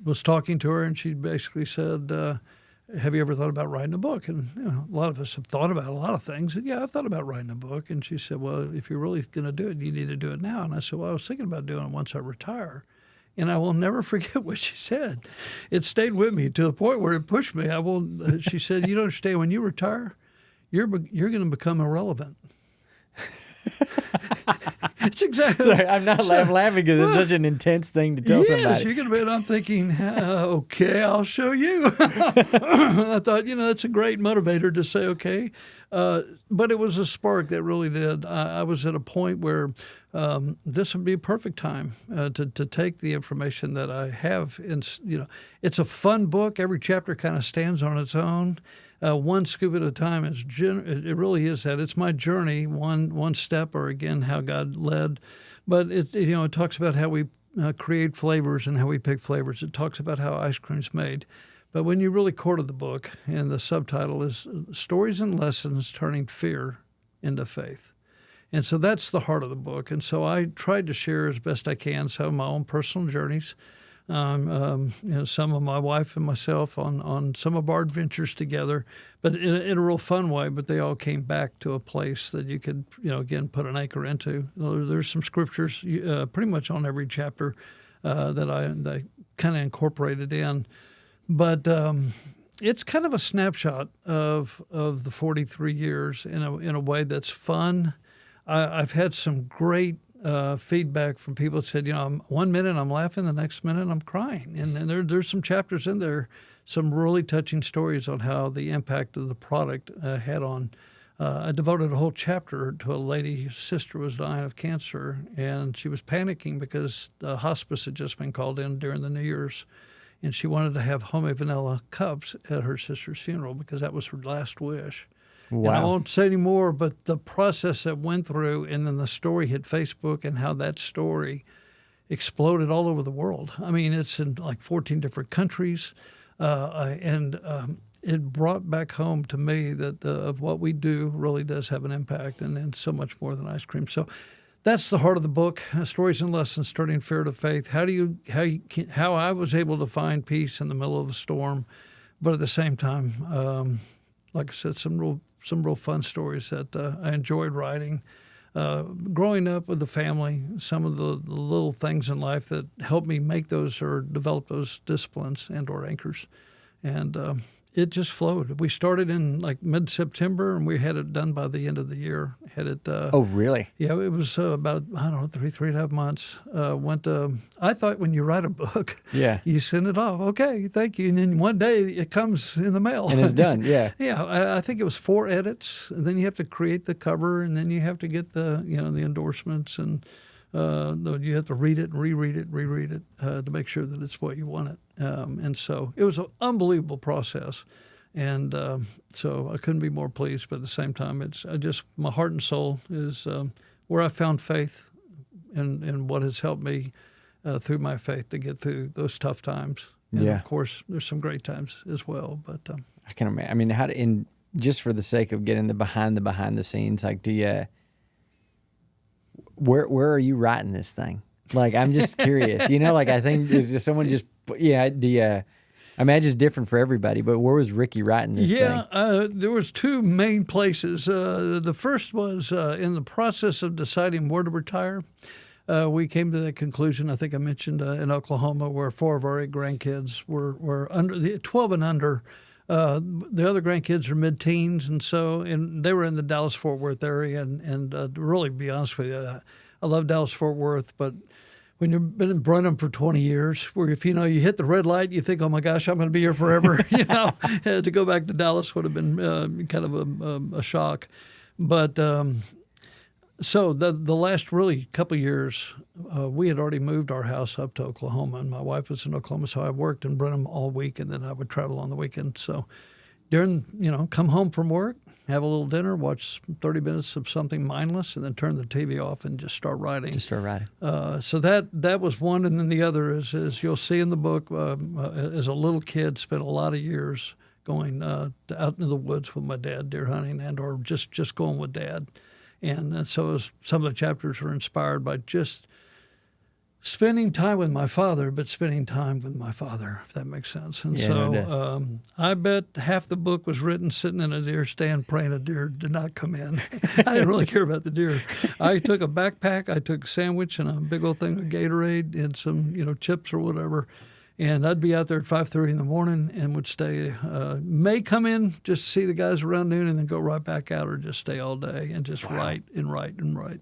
was talking to her, and she basically said, have you ever thought about writing a book? And a lot of us have thought about a lot of things. And yeah, I've thought about writing a book. And she said, well, if you're really going to do it, you need to do it now. And I said, well, I was thinking about doing it once I retire. And I will never forget what she said. It stayed with me to the point where it pushed me. She said, you don't understand, when you retire, you're going to become irrelevant. It's exactly. Sorry, I'm laughing because it's such an intense thing to tell somebody. Yes, you're going to be. And I'm thinking, okay, I'll show you. I thought, that's a great motivator to say, okay. But it was a spark that really did. I was at a point where this would be a perfect time to take the information that I have. It's a fun book. Every chapter kind of stands on its own. One scoop at a time. It really is that. It's my journey, one step, or again, how God led. But it talks about how we create flavors and how we pick flavors. It talks about how ice cream's made. But when you really courted the book, and the subtitle is Stories and Lessons Turning Fear into Faith. And so that's the heart of the book. And so I tried to share as best I can some of my own personal journeys, some of my wife and myself on some of our adventures together, but in a real fun way. But they all came back to a place that you could, again, put an anchor into. There's some scriptures pretty much on every chapter that I kind of incorporated in. But it's kind of a snapshot of the 43 years in a way that's fun. I've had some great feedback from people that said, 1 minute I'm laughing, the next minute I'm crying. And there's some chapters in there, some really touching stories on how the impact of the product had on. I devoted a whole chapter to a lady whose sister was dying of cancer, and she was panicking because the hospice had just been called in during the New Year's. And she wanted to have homemade vanilla cups at her sister's funeral because that was her last wish. Wow. And I won't say any more, but the process that went through, and then the story hit Facebook, and how that story exploded all over the world. I mean, it's in like 14 different countries, and it brought back home to me that of what we do really does have an impact, and so much more than ice cream. So that's the heart of the book: Stories and Lessons Turning Fear to Faith. How I was able to find peace in the middle of a storm, but at the same time, like I said, some real fun stories that I enjoyed writing. Growing up with the family, some of the little things in life that helped me make those or develop those disciplines and or anchors. And it just flowed. We started in like mid-September, and we had it done by the end of the year. Had it. Oh, really? Yeah, it was about, I don't know, three and a half months. I thought when you write a book, Yeah. you send it off. Okay, thank you. And then one day it comes in the mail. And it's done, yeah. Yeah, I think it was 4 edits. And then you have to create the cover, and then you have to get the endorsements, and you have to read it and reread it to make sure that it's what you want it. And so it was an unbelievable process. And so I couldn't be more pleased, but at the same time, it's my heart and soul is where I found faith and what has helped me through my faith to get through those tough times. And Yeah. of course, there's some great times as well. But I can imagine. I mean, just for the sake of getting the behind the scenes, like, where are you writing this thing? Like, I'm just curious. Like, I think is someone just I imagine it's different for everybody, but where was Ricky writing this thing? There was 2 main places. The first was in the process of deciding where to retire. We came to that conclusion, I think I mentioned, in Oklahoma, where 4 of our 8 grandkids were under 12 and under. The other grandkids are mid-teens, and they were in the Dallas-Fort Worth area. And really, to be honest with you, I love Dallas-Fort Worth, but when you've been in Brenham for 20 years, where if you hit the red light, you think, oh my gosh, I'm going to be here forever. To go back to Dallas would have been kind of a shock. But so the last really couple of years, we had already moved our house up to Oklahoma, and my wife was in Oklahoma, so I worked in Brenham all week, and then I would travel on the weekend. So come home from work, have a little dinner, watch 30 minutes of something mindless, and then turn the TV off and just start writing. So that was one, and then the other is you'll see in the book, as a little kid, spent a lot of years going out into the woods with my dad, deer hunting, or just going with Dad. And so some of the chapters are inspired by just spending time with my father, but spending time with my father, if that makes sense. And I bet half the book was written sitting in a deer stand praying a deer did not come in. I didn't really care about the deer. I took a backpack, I took a sandwich and a big old thing of Gatorade and some chips or whatever. And I'd be out there at 5:30 in the morning and would stay, may come in just to see the guys around noon and then go right back out, or just stay all day and just write and write and write.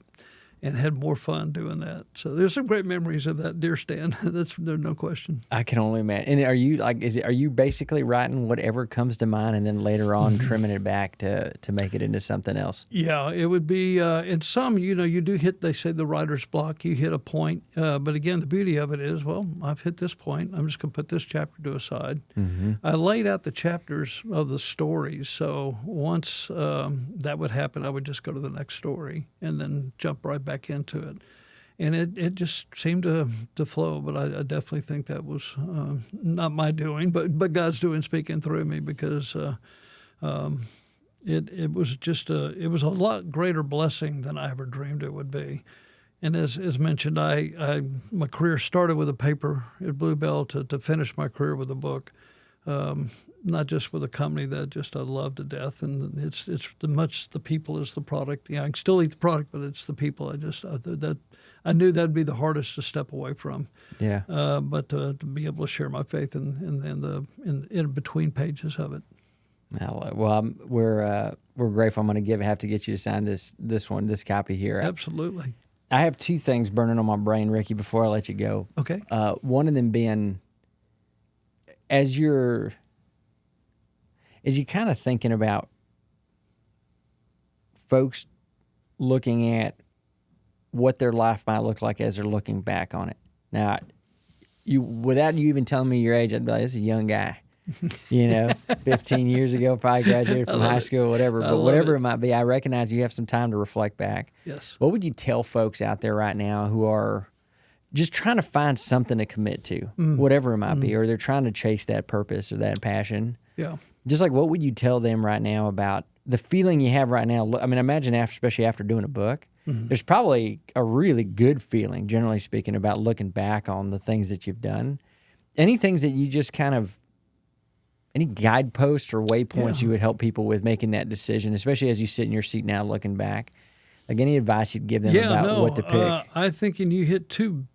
And had more fun doing that. So there's some great memories of that deer stand. There's no question. I can only imagine. And are you basically writing whatever comes to mind and then later on trimming it back to make it into something else? Yeah, it would be, in some, you do hit, they say, the writer's block. You hit a point. But again, the beauty of it is, well, I've hit this point. I'm just going to put this chapter to a side. Mm-hmm. I laid out the chapters of the stories. So once that would happen, I would just go to the next story and then jump right back into it. And it just seemed to flow, but I definitely think that was not my doing, but God's doing, speaking through me, because it was just it was a lot greater blessing than I ever dreamed it would be. And as mentioned, my career started with a paper at Bluebell to finish my career with a book. Not just with a company that just I love to death, and it's the people is the product. I can still eat the product, but it's the people. I knew that'd be the hardest to step away from. Yeah. But to be able to share my faith in between pages of it. Well, we're grateful. I'm going to have to get you to sign this copy here. Absolutely. I have 2 things burning on my brain, Ricky, before I let you go. Okay. One of them being, as you kind of thinking about folks looking at what their life might look like as they're looking back on it. Now, without you even telling me your age, I'd be like, this is a young guy. 15 years ago, probably graduated from high school, whatever. But whatever it might be, I recognize you have some time to reflect back. Yes. What would you tell folks out there right now who are just trying to find something to commit to, whatever it might be, or they're trying to chase that purpose or that passion? Yeah. Just like, what would you tell them right now about the feeling you have right now? I mean, imagine especially after doing a book, there's probably a really good feeling, generally speaking, about looking back on the things that you've done. Any things that you just kind of, any guideposts or waypoints you would help people with making that decision, especially as you sit in your seat now looking back? Like, any advice you'd give them about what to pick? I think you hit two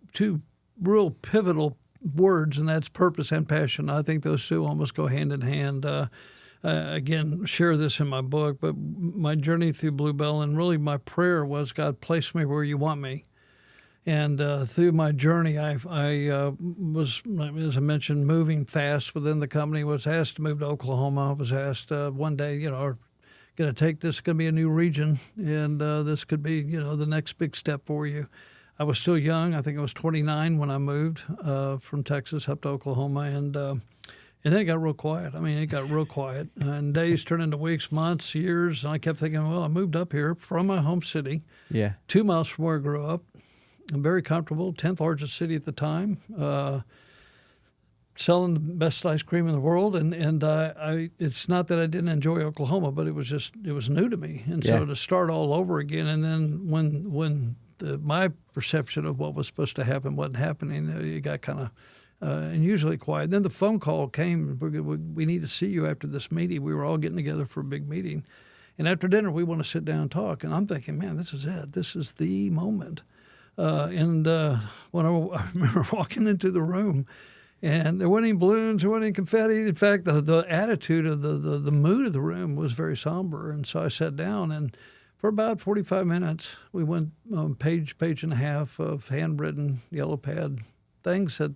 real pivotal words, and that's purpose and passion. I think those two almost go hand in hand. Again, share this in my book, but my journey through Bluebell, and really my prayer was, God, place me where you want me. And through my journey, I was, as I mentioned, moving fast within the company, was asked to move to Oklahoma. I was asked one day, going to take this, going to be a new region, and this could be, the next big step for you. I was still young. I think I was 29 when I moved from Texas up to Oklahoma, and then it got real quiet. I mean, it got real quiet, and days turned into weeks, months, years, and I kept thinking, well, I moved up here from my home city, 2 miles from where I grew up. I'm very comfortable, 10th largest city at the time, selling the best ice cream in the world, and it's not that I didn't enjoy Oklahoma, but it was new to me, and so to start all over again, and then when my perception of what was supposed to happen wasn't happening, it got kind of unusually quiet. Then the phone call came, we need to see you after this meeting. We were all getting together for a big meeting, and after dinner we want to sit down and talk, and I'm thinking, man, this is it. This is the moment. And when I remember walking into the room, and there weren't any balloons, there wasn't any confetti. In fact, the attitude of the mood of the room was very somber. And so I sat down, and for about 45 minutes, we went page and a half of handwritten yellow pad things that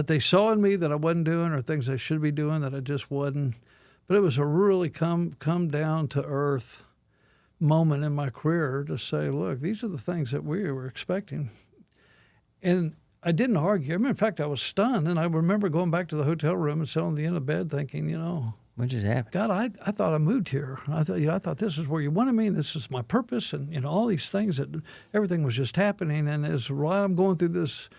they saw in me that I wasn't doing, or things I should be doing that I just wasn't. But it was a really come down to earth moment in my career to say, look, these are the things that we were expecting. And I didn't argue. I mean, in fact, I was stunned. And I remember going back to the hotel room and sitting on the end of the bed thinking, what just happened? God, I thought I moved here. I thought this is where you wanted me, and this is my purpose, and all these things, that everything was just happening. And as while I'm going through this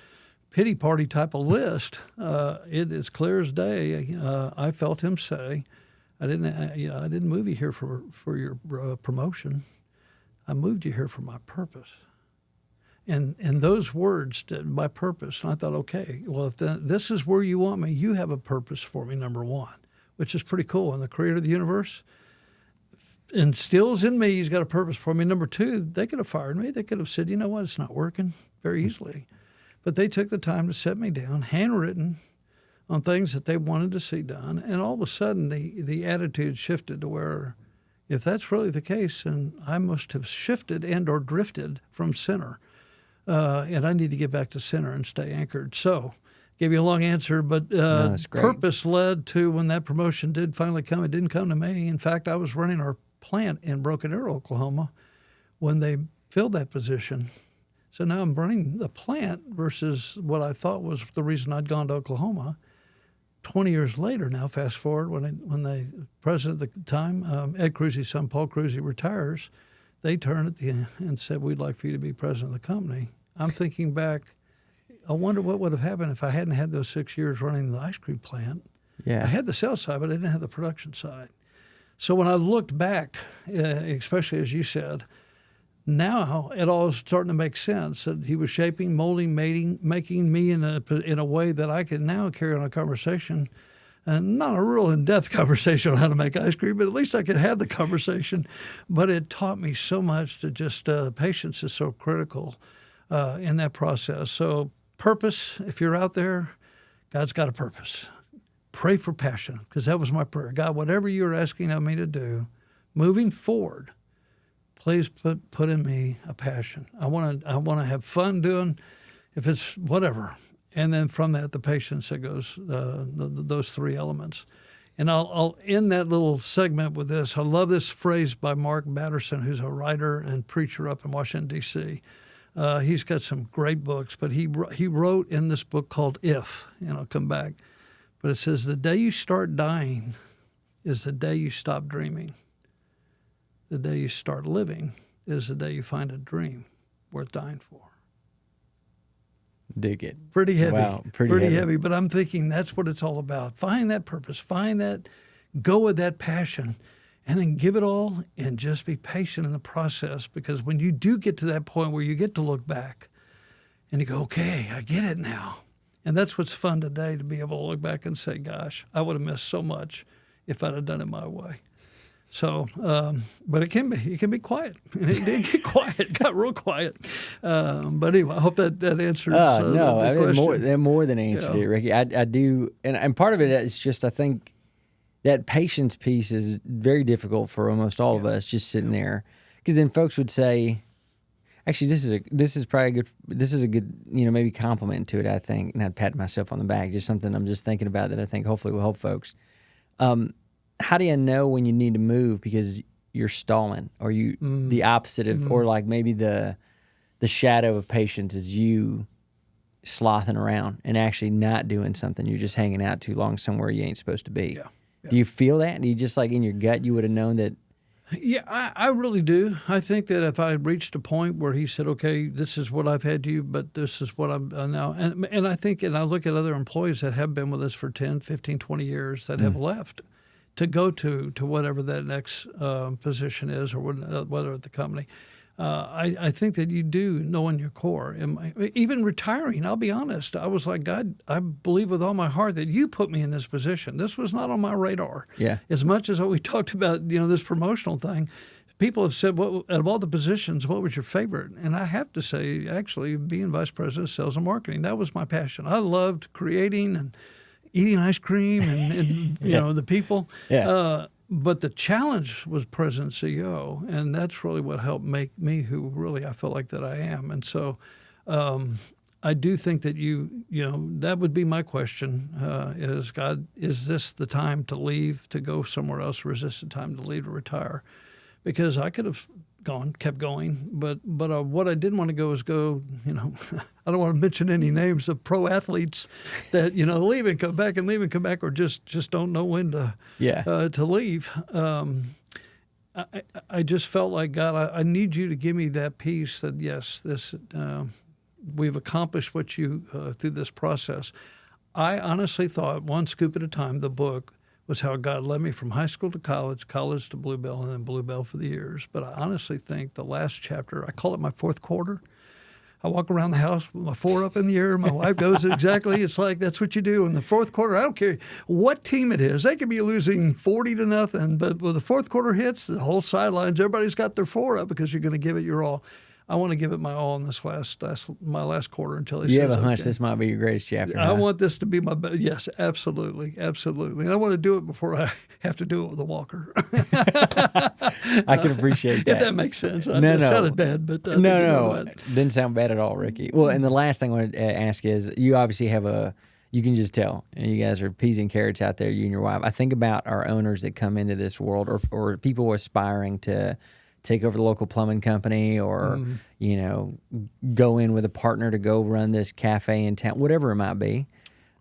pity party type of list, it is clear as day. I felt him say, I didn't move you here for your promotion. I moved you here for my purpose. And those words, my purpose. And I thought, okay, well, if this is where you want me, you have a purpose for me, number one, which is pretty cool. And the creator of the universe instills in me, he's got a purpose for me. Number two, they could have fired me. They could have said, you know what, it's not working, very easily. But they took the time to set me down, handwritten, on things that they wanted to see done. And all of a sudden, the attitude shifted to where, if that's really the case, then I must have shifted and or drifted from center. And I need to get back to center and stay anchored. So, gave you a long answer, but purpose led to when that promotion did finally come. It didn't come to me. In fact, I was running our plant in Broken Arrow, Oklahoma, when they filled that position. So now I'm running the plant versus what I thought was the reason I'd gone to Oklahoma. 20 years later now, fast forward, when the president at the time, Ed Cruzie's son, Paul Cruzie, retires, they turned at the end and said, we'd like for you to be president of the company. I'm thinking back, I wonder what would have happened if I hadn't had those 6 years running the ice cream plant. Yeah. I had the sales side, but I didn't have the production side. So when I looked back, especially as you said, now it all is starting to make sense that he was shaping, molding, making me in a way that I can now carry on a conversation, and not a real in-depth conversation on how to make ice cream, but at least I could have the conversation. But it taught me so much to just patience is so critical in that process. So purpose, if you're out there, God's got a purpose. Pray for passion, because that was my prayer. God, whatever you're asking of me to do, moving forward, please put in me a passion. I want to have fun doing, if it's whatever. And then from that, the patience that goes, those three elements. And I'll end that little segment with this. I love this phrase by Mark Batterson, who's a writer and preacher up in Washington, D.C. He's got some great books, but he wrote in this book called If, and I'll come back. But it says, the day you start dying is the day you stop dreaming. The day you start living is the day you find a dream worth dying for. Dig it. Pretty heavy. Wow, pretty heavy. But I'm thinking that's what it's all about. Find that purpose. Go with that passion, and then give it all and just be patient in the process. Because when you do get to that point where you get to look back and you go, okay, I get it now. And that's what's fun today, to be able to look back and say, gosh, I would have missed so much if I'd have done it my way. So, but it can be quiet. And it did get quiet. It got real quiet. But anyway, I hope that answers no, the I mean, question. more than answered it, Ricky. I do, and part of it is just I think that patience piece is very difficult for almost all of us, just sitting there, because then folks would say, actually, this is a good maybe compliment to it. I think, not pat myself on the back, just something I'm just thinking about that I think hopefully will help folks. How do you know when you need to move because you're stalling, or you the opposite of, or like maybe the shadow of patience is you slothing around and actually not doing something. You're just hanging out too long somewhere you ain't supposed to be. Yeah. Do you feel that? Do you just like in your gut you would have known that? Yeah, I really do. I think that if I had reached a point where he said, okay, this is what I've had you, but this is what I'm now. And I think, and I look at other employees that have been with us for 10, 15, 20 years that have left to go to whatever that next position is, or whether at the company. I think that you do know in your core. Even retiring, I'll be honest, I was like, God, I believe with all my heart that you put me in this position. This was not on my radar. Yeah. As much as what we talked about, this promotional thing, people have said, out of all the positions, what was your favorite? And I have to say, actually, being vice president of sales and marketing, that was my passion. I loved creating and eating ice cream and the people. Yeah. But the challenge was president CEO, and that's really what helped make me who really I feel like that I am. And so I do think that that would be my question, is, God, is this the time to leave, to go somewhere else, or is this the time to leave, to retire? Because I could have kept going, but what I didn't want to go is go, I don't want to mention any names of pro athletes that, leave and come back and leave and come back, or just don't know when to leave. I just felt like, God, I need you to give me that peace that, yes, this we've accomplished what you through this process. I honestly thought, one scoop at a time, the book was how God led me from high school to college to Bluebell, and then Bluebell for the years. But I honestly think the last chapter, I call it my fourth quarter. I walk around the house with my four up in the air. My wife goes, exactly. It's like, that's what you do in the fourth quarter. I don't care what team it is. They could be losing 40-0, but when the fourth quarter hits, the whole sidelines, everybody's got their four up because you're going to give it your all. I want to give it my all in this my last quarter until he says, you have a hunch this might be your greatest chapter. I want this to be my best. Yes, absolutely. And I want to do it before I have to do it with a walker. I can appreciate that. If that makes sense. It sounded bad, but no, didn't sound bad at all, Ricky. Well, and the last thing I wanted to ask is, you obviously have you can just tell, and you guys are peas and carrots out there, you and your wife. I think about our owners that come into this world, or people aspiring to take over the local plumbing company, or go in with a partner to go run this cafe in town, whatever it might be.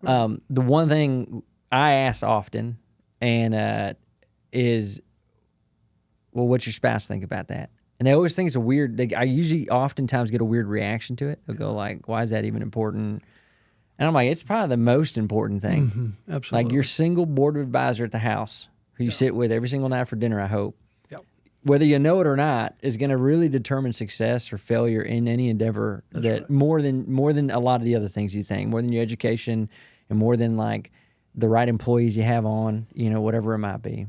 The one thing I ask often is, well, what's your spouse think about that? And they always think it's a weird. I usually oftentimes get a weird reaction to it. They'll go like, "Why is that even important?" And I'm like, "It's probably the most important thing." Mm-hmm. Absolutely. Like your single board of advisor at the house, who you sit with every single night for dinner, I hope. Whether you know it or not, is going to really determine success or failure in any endeavor. More than a lot of the other things you think, more than your education, and more than like the right employees you have on, whatever it might be.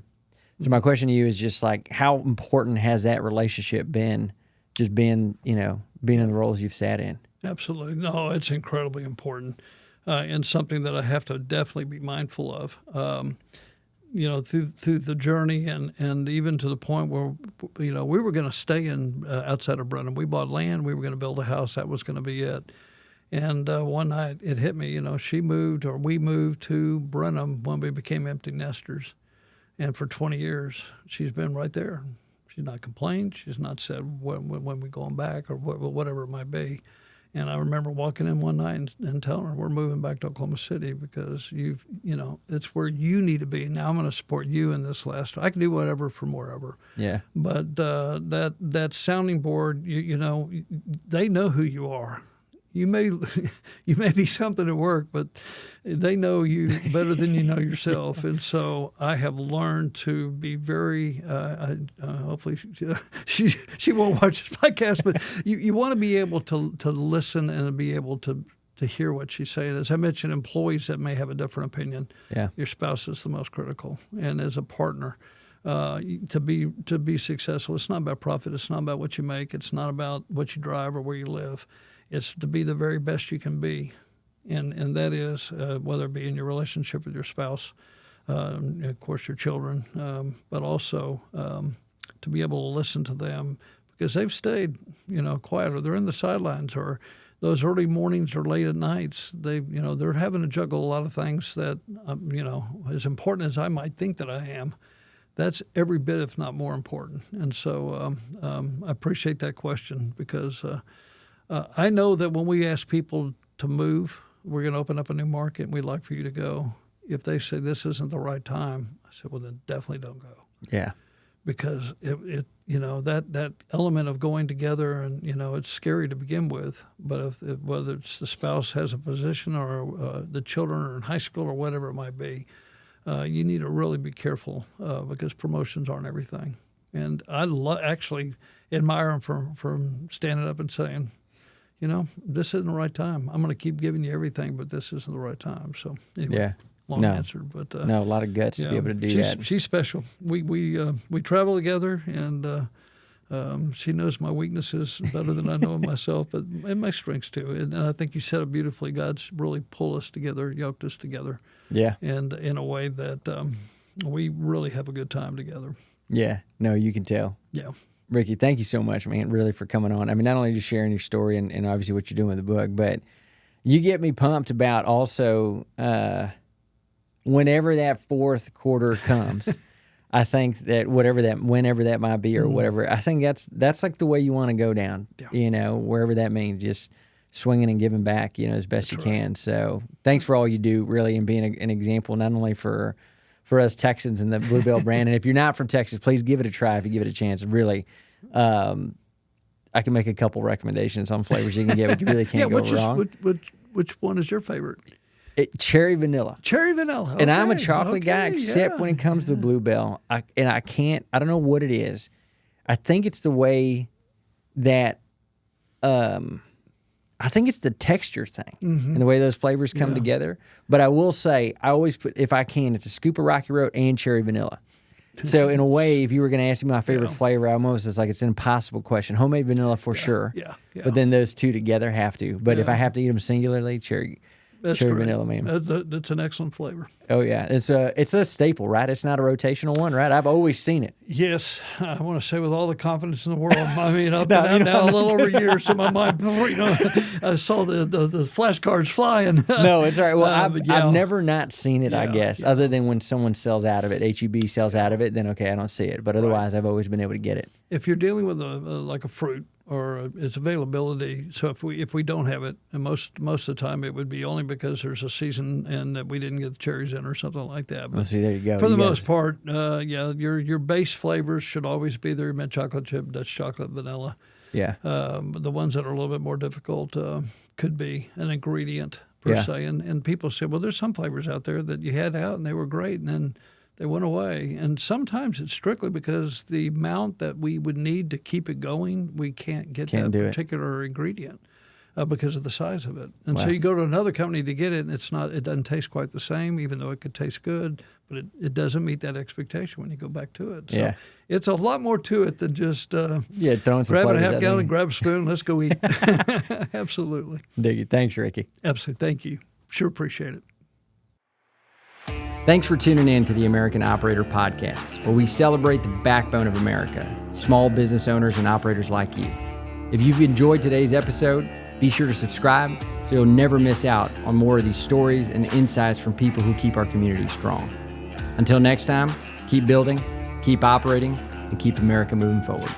So my question to you is just like, how important has that relationship been, just being in the roles you've sat in? Absolutely. No, it's incredibly important, and something that I have to definitely be mindful of. Through the journey, and even to the point where, we were going to stay in outside of Brenham. We bought land. We were going to build a house. That was going to be it. And one night it hit me, we moved to Brenham when we became empty nesters. And for 20 years, she's been right there. She's not complained. She's not said when we're going back or whatever it might be. And I remember walking in one night and telling her, we're moving back to Oklahoma City because it's where you need to be. Now I'm going to support you in this last. I can do whatever from wherever. Yeah. But that sounding board, they know who you are. You may be something at work, but they know you better than you know yourself. And so I have learned to be very. Hopefully, she won't watch this podcast, but you want to be able to listen and be able to hear what she's saying. As I mentioned, employees that may have a different opinion. Yeah. Your spouse is the most critical, and as a partner. to be successful. It's not about profit. It's not about what you make. It's not about what you drive or where you live. It's to be the very best you can be, and that is whether it be in your relationship with your spouse, of course your children, but also to be able to listen to them because they've stayed, quiet, or they're in the sidelines, or those early mornings or late at nights. They're having to juggle a lot of things that, as important as I might think that I am, that's every bit, if not more important. And so I appreciate that question because I know that when we ask people to move, we're going to open up a new market and we'd like for you to go. If they say this isn't the right time, I said, well, then definitely don't go. Yeah. Because that element of going together, and it's scary to begin with. But whether it's the spouse has a position or the children are in high school or whatever it might be, you need to really be careful because promotions aren't everything. And I actually admire them from standing up and saying, this isn't the right time. I'm going to keep giving you everything, but this isn't the right time. So anyway. Yeah. Long answer, but a lot of guts to be able to do that. She's special. We travel together, and she knows my weaknesses better than I know myself, and my strengths too. And I think you said it beautifully. God's really pulled us together, yoked us together. Yeah. And in a way that we really have a good time together. Yeah. No, you can tell. Yeah. Ricky, thank you so much, man, really, for coming on. I mean, not only just sharing your story and obviously what you're doing with the book, but you get me pumped about also whenever that fourth quarter comes, I think that whenever that might be or whatever, I think that's like the way you want to go down, wherever that means, just swinging and giving back, as best you can. So thanks for all you do, really, and being an example, not only for us Texans and the Bluebell brand. And if you're not from Texas, please give it a try if you give it a chance. Really, I can make a couple recommendations on flavors you can get, but you really can't go wrong. Which one is your favorite? Cherry vanilla. Cherry vanilla. Okay, and I'm a chocolate guy, except when it comes to Bluebell. I don't know what it is. I think it's the way that, I think it's the texture thing and the way those flavors come together. But I will say, I always put, if I can, it's a scoop of Rocky Road and cherry vanilla. So in a way, if you were going to ask me my favorite flavor, it's like it's an impossible question. Homemade vanilla for sure. Yeah. But then those two together have to. But if I have to eat them singularly, cherry vanilla, man. That's an excellent flavor. Oh yeah, it's a staple, right? It's not a rotational one, right? I've always seen it. Yes, I want to say with all the confidence in the world. I mean, I've been out now a little over a year, so my mind, I saw the flashcards flying. No, it's all right. Well, I've never not seen it, I guess, other than when someone sells out of it. HEB sells out of it, then okay, I don't see it. But otherwise, I've always been able to get it. If you're dealing with like a fruit or its availability, so if we don't have it, and most of the time it would be only because there's a season and that we didn't get the cherries in or something like that. But well, see, there you go. For the most part, your base flavors should always be there: mint chocolate chip, Dutch chocolate, vanilla. Yeah. The ones that are a little bit more difficult could be an ingredient per se. And people say, well, there's some flavors out there that you had out and they were great, and then they went away. And sometimes it's strictly because the amount that we would need to keep it going, we can't get that particular ingredient because of the size of it. And so you go to another company to get it, and it doesn't taste quite the same, even though it could taste good, but it doesn't meet that expectation when you go back to it. So it's a lot more to it than just throwing some grab a half gallon, grab a spoon, let's go eat. Absolutely. Dig it. Thanks, Ricky. Absolutely. Thank you. Sure appreciate it. Thanks for tuning in to the American Operator Podcast, where we celebrate the backbone of America, small business owners and operators like you. If you've enjoyed today's episode, be sure to subscribe so you'll never miss out on more of these stories and insights from people who keep our community strong. Until next time, keep building, keep operating, and keep America moving forward.